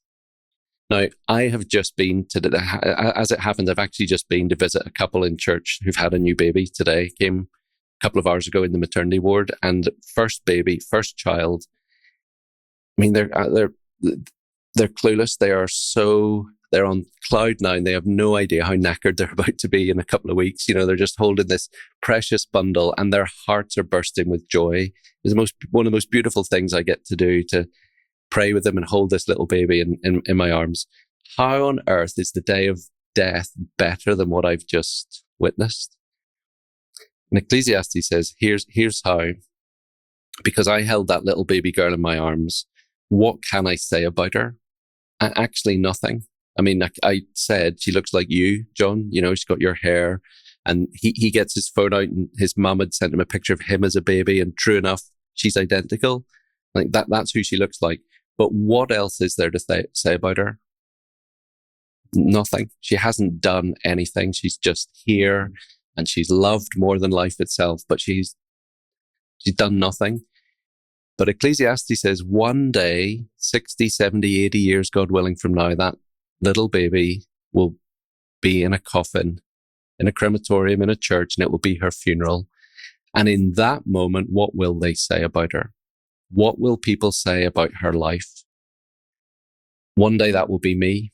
Now, I have just been as it happened, I've actually just been to visit a couple in church who've had a new baby today. Came a couple of hours ago in the maternity ward, and first baby, first child. I mean, they're clueless. They're on cloud nine. They have no idea how knackered they're about to be in a couple of weeks. You know, they're just holding this precious bundle, and their hearts are bursting with joy. It's one of the most beautiful things I get to do, to pray with them and hold this little baby in my arms. How on earth is the day of death better than what I've just witnessed? And Ecclesiastes says, here's how. Because I held that little baby girl in my arms, what can I say about her? Actually, nothing. I mean, I said, she looks like you, John. You know, she's got your hair. And he gets his phone out, and his mum had sent him a picture of him as a baby. And true enough, she's identical. Like that's who she looks like. But what else is there to say about her? Nothing. She hasn't done anything. She's just here, and she's loved more than life itself, but she's done nothing. But Ecclesiastes says one day, 60, 70, 80 years, God willing, from now, that little baby will be in a coffin, in a crematorium, in a church, and it will be her funeral. And in that moment, what will they say about her? What will people say about her life? One day that will be me.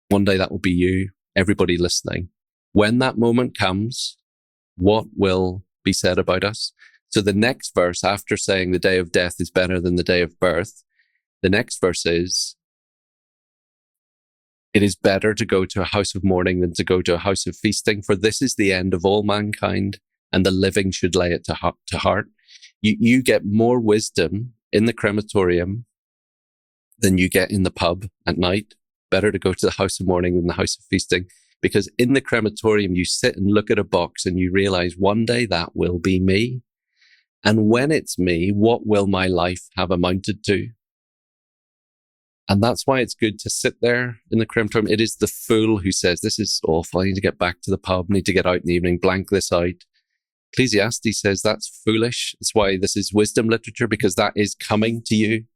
One day that will be you, everybody listening. When that moment comes, what will be said about us? So the next verse, after saying the day of death is better than the day of birth, the next verse is, it is better to go to a house of mourning than to go to a house of feasting, for this is the end of all mankind, and the living should lay it to heart. You get more wisdom in the crematorium than you get in the pub at night. Better to go to the house of mourning than the house of feasting, because in the crematorium, you sit and look at a box and you realize one day that will be me. And when it's me, what will my life have amounted to? And that's why it's good to sit there in the crematorium. It is the fool who says, this is awful. I need to get back to the pub, I need to get out in the evening, blank this out. Ecclesiastes says that's foolish. That's why this is wisdom literature, because that is coming to you.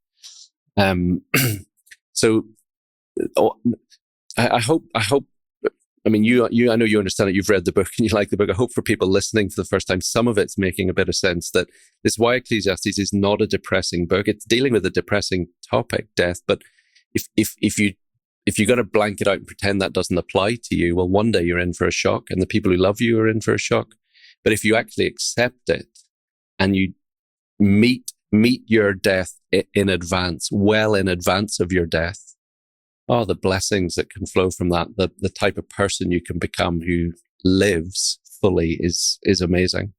So I hope, I mean, I know you understand it. You've read the book and you like the book. I hope for people listening for the first time, some of it's making a bit of sense, that this is why Ecclesiastes is not a depressing book. It's dealing with a depressing topic, death. But if you got to blank it out and pretend that doesn't apply to you, well, one day you're in for a shock, and the people who love you are in for a shock. But if you actually accept it and you meet your death in advance, well in advance of your death, oh, the blessings that can flow from that, the type of person you can become who lives fully is amazing.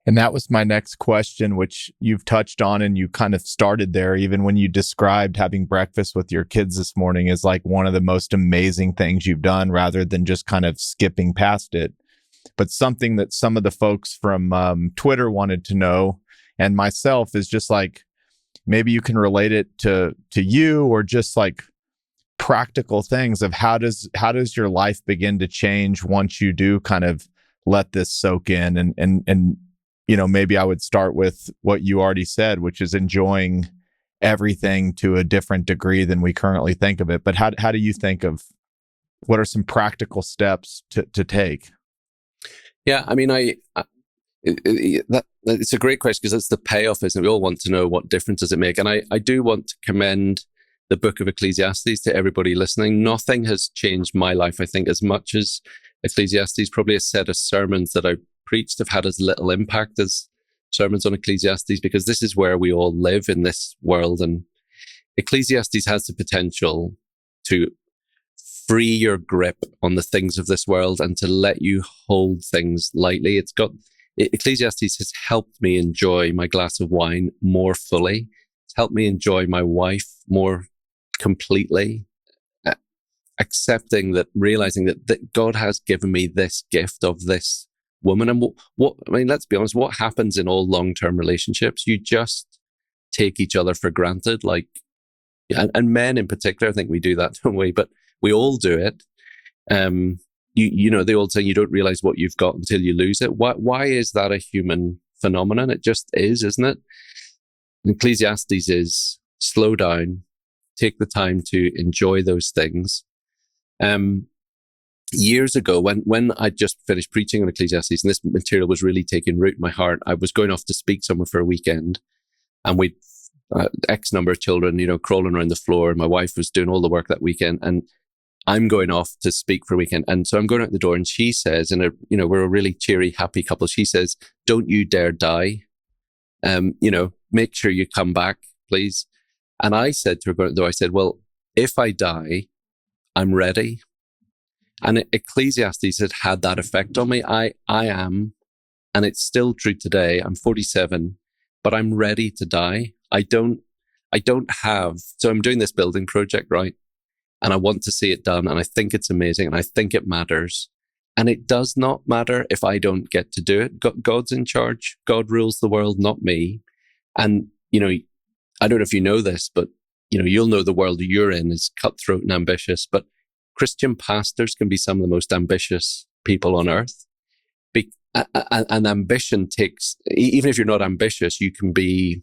And that was my next question, which you've touched on, and you kind of started there, even when you described having breakfast with your kids this morning as like one of the most amazing things you've done, rather than just kind of skipping past it. But something that some of the folks from Twitter wanted to know, and myself, is just like, maybe you can relate it to you, or just like practical things of how does your life begin to change once you do kind of let this soak in, and you know, maybe I would start with what you already said, which is enjoying everything to a different degree than we currently think of it. But how do you think of, what are some practical steps to take? Yeah, I mean, it's a great question, because it's the payoff, isn't it? We all want to know, what difference does it make? And I do want to commend the book of Ecclesiastes to everybody listening. Nothing has changed my life, I think, as much as Ecclesiastes. Probably a set of sermons that I preached have had as little impact as sermons on Ecclesiastes, because this is where we all live in this world. And Ecclesiastes has the potential to free your grip on the things of this world and to let you hold things lightly. Ecclesiastes has helped me enjoy my glass of wine more fully. It's helped me enjoy my wife more completely, accepting that, realizing that God has given me this gift of this woman. And what I mean, let's be honest, what happens in all long-term relationships? You just take each other for granted, like, and men in particular, I think we do that, don't we? But we all do it. You know, the old saying, you don't realize what you've got until you lose it. Why is that a human phenomenon? It just is, isn't it? Ecclesiastes is slow down, take the time to enjoy those things. Years ago, when I just finished preaching on Ecclesiastes and this material was really taking root in my heart, I was going off to speak somewhere for a weekend, and we'd X number of children, you know, crawling around the floor, and my wife was doing all the work that weekend, and I'm going off to speak for a weekend. And so I'm going out the door, and she says, we're a really cheery, happy couple. She says, "Don't you dare die. Make sure you come back, please." And I said to her going out the door, I said, well, if I die, I'm ready. And Ecclesiastes had that effect on me. I am, and it's still true today. I'm 47, but I'm ready to die. So I'm doing this building project, right? And I want to see it done. And I think it's amazing. And I think it matters. And it does not matter if I don't get to do it. God's in charge. God rules the world, not me. And, I don't know if you know this, but you'll know the world you're in is cutthroat and ambitious, but Christian pastors can be some of the most ambitious people on earth. And ambition takes, even if you're not ambitious, you can be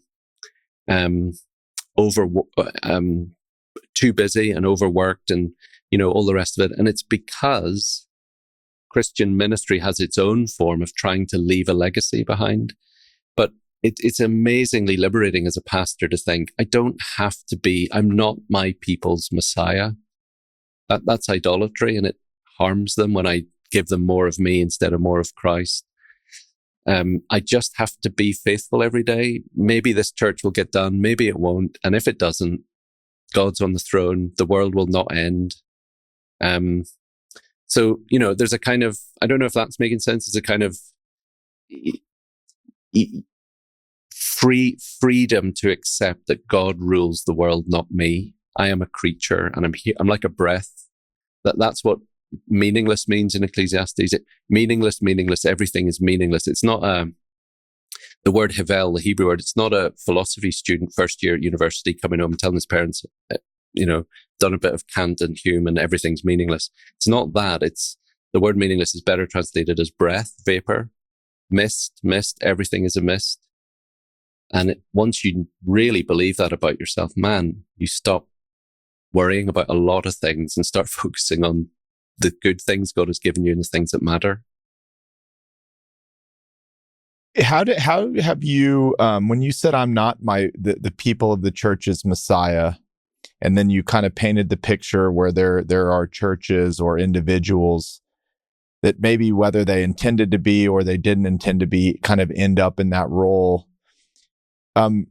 too busy and overworked and, all the rest of it. And it's because Christian ministry has its own form of trying to leave a legacy behind. But it's amazingly liberating as a pastor to think, I'm not my people's Messiah. That's idolatry, and it harms them when I give them more of me instead of more of Christ. I just have to be faithful every day. Maybe this church will get done, maybe it won't. And if it doesn't, God's on the throne. The world will not end. So, there's a kind of, I don't know if that's making sense. It's a kind of freedom to accept that God rules the world, not me. I am a creature, and I'm like a breath. That's what meaningless means in Ecclesiastes. Meaningless, everything is meaningless. It's not the word hevel, the Hebrew word. It's not a philosophy student first year at university coming home and telling his parents, done a bit of Kant and Hume and everything's meaningless. It's not that. It's the word meaningless is better translated as breath, vapor, mist, everything is a mist. And once you really believe that about yourself, man, you stop worrying about a lot of things and start focusing on the good things God has given you and the things that matter. How have you, when you said I'm not the people of the church's Messiah, and then you kind of painted the picture where there are churches or individuals that maybe whether they intended to be or they didn't intend to be kind of end up in that role.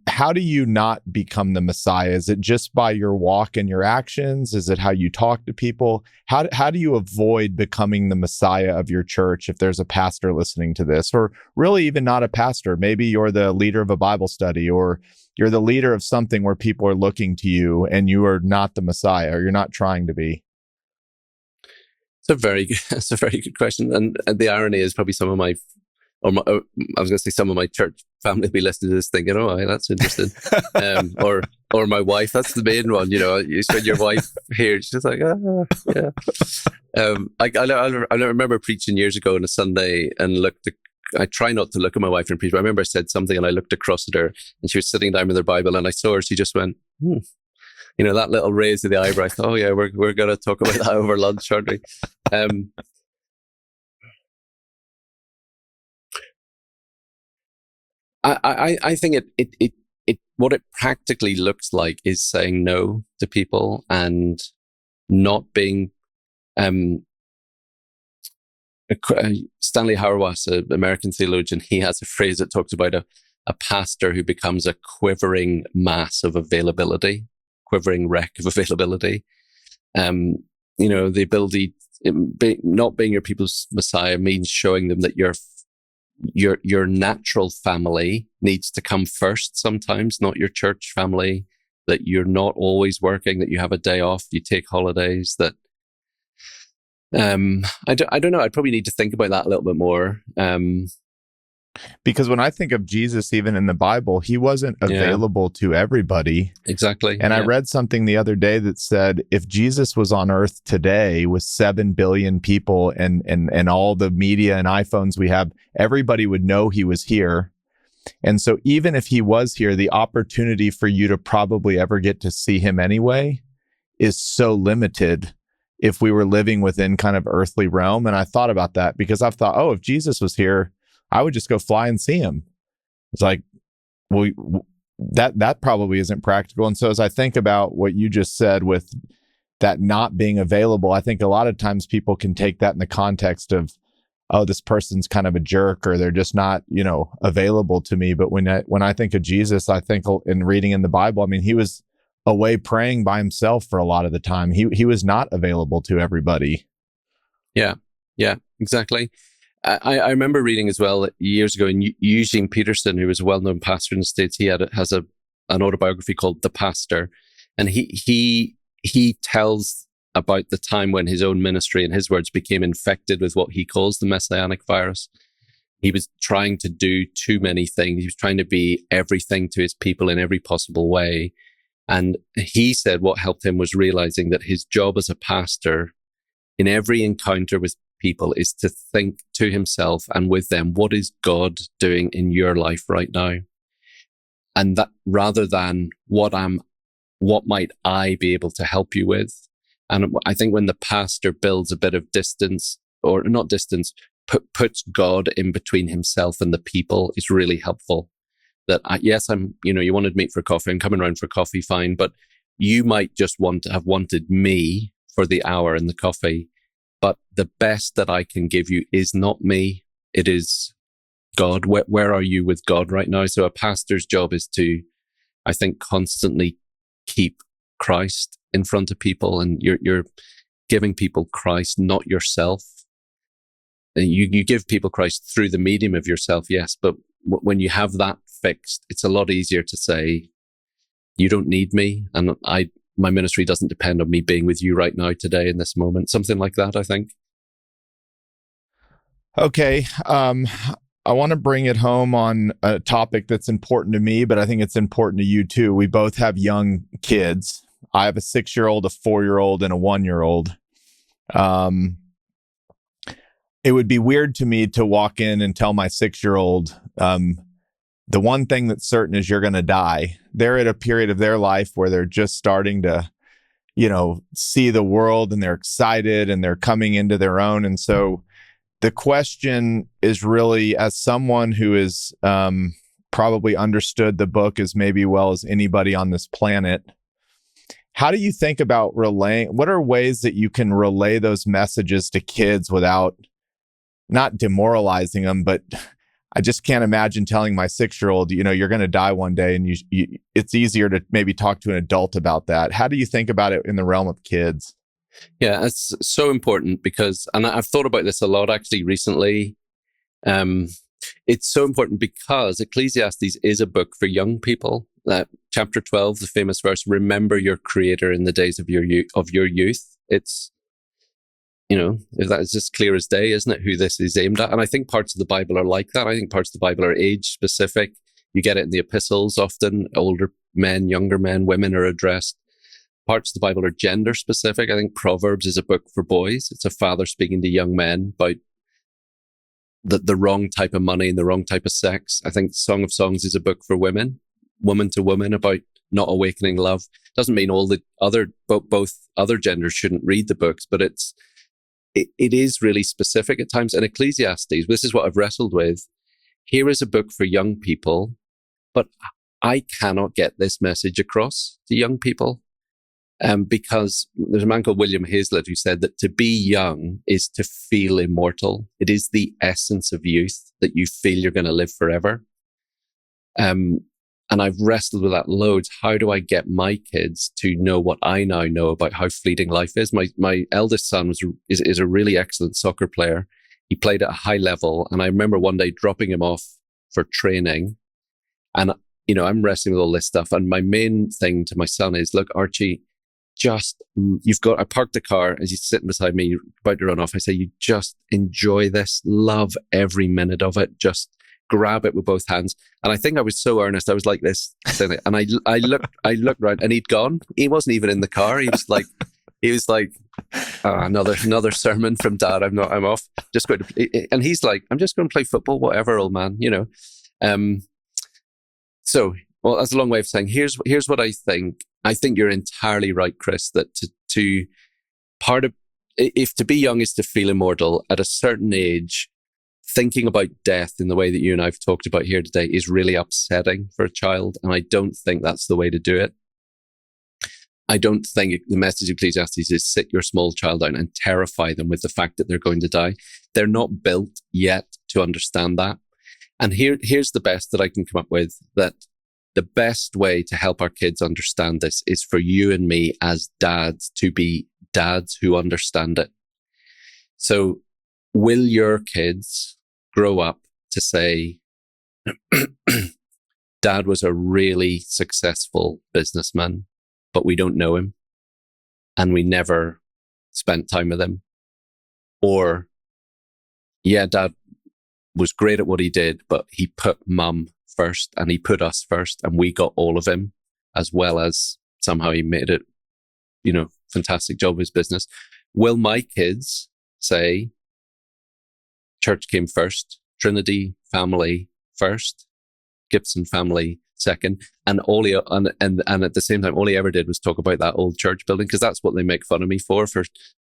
How do you not become the Messiah? Is it just by your walk and your actions? Is it how you talk to people? How do you avoid becoming the Messiah of your church if there's a pastor listening to this, or really even not a pastor? Maybe you're the leader of a Bible study, or you're the leader of something where people are looking to you and you are not the Messiah, or you're not trying to be. It's a very good question. And the irony is probably some of my church family will be listening to this thinking, oh, hey, that's interesting. Or my wife, that's the main one, when your wife hears, she's like, yeah. I remember preaching years ago on a Sunday and I try not to look at my wife and preach, but I remember I said something and I looked across at her and she was sitting down with her Bible and I saw her, she just went, that little raise of the eyebrow. I thought, oh yeah, we're going to talk about that over lunch, aren't we? I think it what it practically looks like is saying no to people and not being Stanley Hauerwas, an American theologian, he has a phrase that talks about a pastor who becomes a quivering mass of availability, quivering wreck of availability. The ability, not being your people's Messiah means showing them that your natural family needs to come first sometimes, not your church family, that you're not always working, that you have a day off, you take holidays, that I don't know, I'd probably need to think about that a little bit more. Because when I think of Jesus, even in the Bible, he wasn't available to everybody. Exactly. And I read something the other day that said if Jesus was on earth today with 7 billion people and all the media and iPhones we have, everybody would know he was here. And so even if he was here, the opportunity for you to probably ever get to see him anyway is so limited if we were living within kind of earthly realm. And I thought about that because I've thought, if Jesus was here, I would just go fly and see him. It's like, well, that probably isn't practical. And so as I think about what you just said with that not being available, I think a lot of times people can take that in the context of, this person's kind of a jerk, or they're just not, available to me. But when I think of Jesus, I think in reading in the Bible, I mean, he was away praying by himself for a lot of the time. He was not available to everybody. Yeah, exactly. I remember reading as well years ago, and Eugene Peterson, who was a well-known pastor in the States, has an autobiography called The Pastor, and he tells about the time when his own ministry, in his words, became infected with what he calls the messianic virus. He was trying to do too many things. He was trying to be everything to his people in every possible way. And he said what helped him was realizing that his job as a pastor in every encounter with people is to think to himself and with them, what is God doing in your life right now? And that rather than what might I be able to help you with? And I think when the pastor builds a bit of distance, or not distance, puts God in between himself and the people, is really helpful. That yes, you wanted to meet for coffee, I'm coming around for coffee, fine, but you might just have wanted me for the hour in the coffee. But the best that I can give you is not me, it is God. Where are you with God right now? So a pastor's job is to, I think, constantly keep Christ in front of people, and you're giving people Christ, not yourself. You give people Christ through the medium of yourself, yes, but when you have that fixed, it's a lot easier to say, you don't need me, and my ministry doesn't depend on me being with you right now, today, in this moment. Something like that, I think. Okay. I want to bring it home on a topic that's important to me, but I think it's important to you too. We both have young kids. I have a 6-year-old, a 4-year-old, and a 1-year-old. It would be weird to me to walk in and tell my 6-year-old, the one thing that's certain is you're going to die. They're at a period of their life where they're just starting to, see the world, and they're excited and they're coming into their own. And so the question is really, as someone who is probably understood the book as maybe well as anybody on this planet, how do you think about relaying? What are ways that you can relay those messages to kids without not demoralizing them? But I just can't imagine telling my 6-year-old, you're going to die one day, and it's easier to maybe talk to an adult about that. How do you think about it in the realm of kids? Yeah, it's so important because, and I've thought about this a lot actually recently. It's so important because Ecclesiastes is a book for young people. Chapter 12, the famous verse, remember your creator in the days of your youth. It's, that is just clear as day, isn't it, who this is aimed at? And I think parts of the Bible are like that. I think parts of the Bible are age specific. You get it in the epistles often. Older men, younger men, women are addressed. Parts of the Bible are gender specific. I think Proverbs is a book for boys. It's a father speaking to young men about the wrong type of money and the wrong type of sex. I think Song of Songs is a book for women, woman to woman, about not awakening love. Doesn't mean all the both other genders shouldn't read the books, but it is really specific at times. And Ecclesiastes, this is what I've wrestled with. Here is a book for young people, but I cannot get this message across to young people. Because there's a man called William Hazlitt who said that to be young is to feel immortal. It is the essence of youth, that you feel you're going to live forever. And I've wrestled with that loads. How do I get my kids to know what I now know about how fleeting life is? My eldest son is a really excellent soccer player. He played at a high level. And I remember one day dropping him off for training. And, I'm wrestling with all this stuff. And my main thing to my son is, look, Archie, I parked the car as he's sitting beside me, about to run off. I say, you just enjoy this, love every minute of it, just grab it with both hands. And I think I was so earnest. I was like this, and I looked around, and he'd gone. He wasn't even in the car. He was like, another sermon from Dad. I'm off. Just going to play. And he's like, I'm just going to play football, whatever, old man. So, well, that's a long way of saying, here's what I think. I think you're entirely right, Chris, that if to be young is to feel immortal, at a certain age, thinking about death in the way that you and I've talked about here today is really upsetting for a child. And I don't think that's the way to do it. I don't think the message of Ecclesiastes is sit your small child down and terrify them with the fact that they're going to die. They're not built yet to understand that. And here's the best that I can come up with, that the best way to help our kids understand this is for you and me as dads to be dads who understand it. So will your kids grow up to say, Dad was a really successful businessman, but we don't know him and we never spent time with him? Or, yeah, Dad was great at what he did, but he put Mum first and he put us first and we got all of him, as well as somehow he made it, fantastic job of his business. Will my kids say church came first, Trinity family first, Gibson family second, and at the same time, all he ever did was talk about that old church building, because that's what they make fun of me for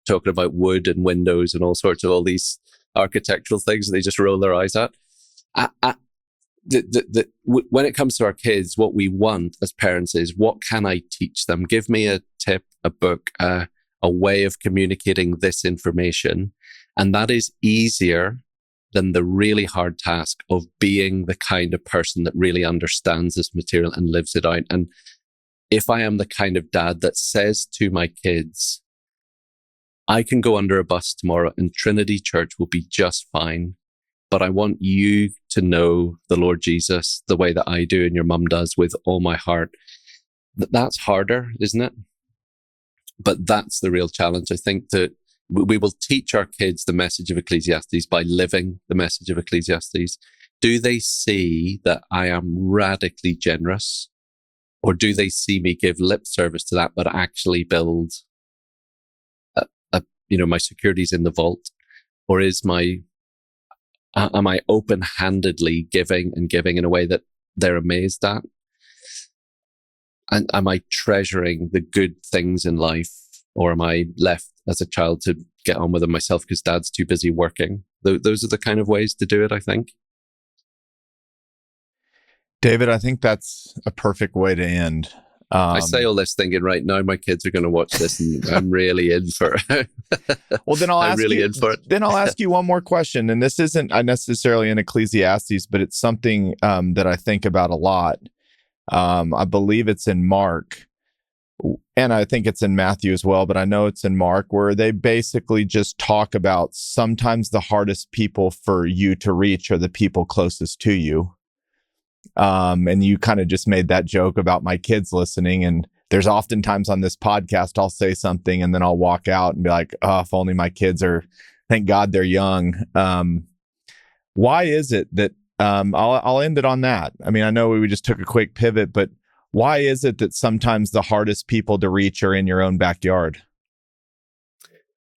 talking about wood and windows and all sorts of all these architectural things that they just roll their eyes at. When it comes to our kids, what we want as parents is, what can I teach them? Give me a tip, a book, a way of communicating this information. And that is easier than the really hard task of being the kind of person that really understands this material and lives it out. And if I am the kind of dad that says to my kids, I can go under a bus tomorrow and Trinity Church will be just fine, but I want you to know the Lord Jesus the way that I do and your mum does with all my heart. That's harder, isn't it? But that's the real challenge. I think that we will teach our kids the message of Ecclesiastes by living the message of Ecclesiastes. Do they see that I am radically generous? Or do they see me give lip service to that, but actually build my securities in the vault? Or am I open-handedly giving in a way that they're amazed at? And am I treasuring the good things in life? Or am I left as a child to get on with them myself because dad's too busy working? Those are the kind of ways to do it, I think. David, I think that's a perfect way to end. I say all this thinking, right now my kids are going to watch this and I'm really in for it. Well, then I'll ask you one more question. And this isn't necessarily in Ecclesiastes, but it's something that I think about a lot. I believe it's in Mark, and I think it's in Matthew as well, but I know it's in Mark, where they basically just talk about sometimes the hardest people for you to reach are the people closest to you. And you kind of just made that joke about my kids listening. And there's oftentimes on this podcast, I'll say something and then I'll walk out and be like, oh, if only my kids thank God they're young. Why is it that, I'll end it on that. I mean, I know we just took a quick pivot, but why is it that sometimes the hardest people to reach are in your own backyard?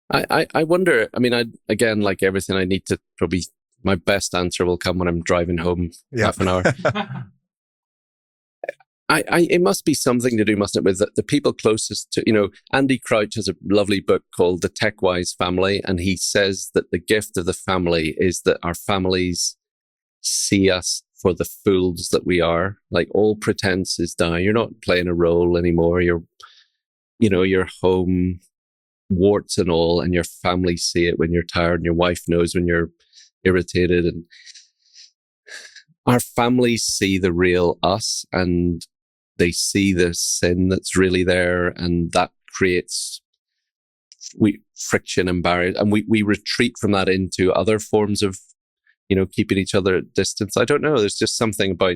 I wonder, again, like everything, I need to probably, my best answer will come when I'm driving home half an hour. It must be something to do, mustn't it, with the people closest to, Andy Crouch has a lovely book called The Tech-Wise Family, and he says that the gift of the family is that our families see us for the fools that we are. Like, all pretense is down. You're not playing a role anymore. You're home, warts and all, and your family see it when you're tired, and your wife knows when you're irritated, and our families see the real us, and they see the sin that's really there, and that creates friction and barriers, and we retreat from that into other forms of keeping each other at distance. I don't know, there's just something about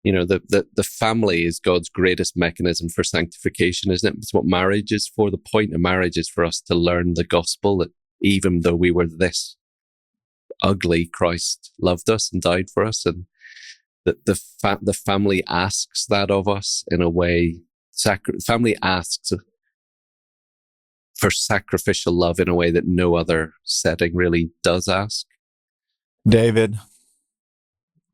the family is God's greatest mechanism for sanctification, isn't it? It's what marriage is for. The point of marriage is for us to learn the gospel, that even though we were this ugly, Christ loved us and died for us, and that the family asks that of us in a way. Family asks for sacrificial love in a way that no other setting really does ask. David,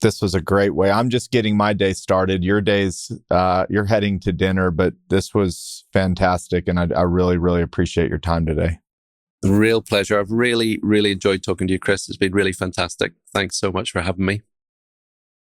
this was a great way. I'm just getting my day started. Your day's, you're heading to dinner, but this was fantastic, and I really, really appreciate your time today. Real pleasure. I've really, really enjoyed talking to you, Chris. It's been really fantastic. Thanks so much for having me.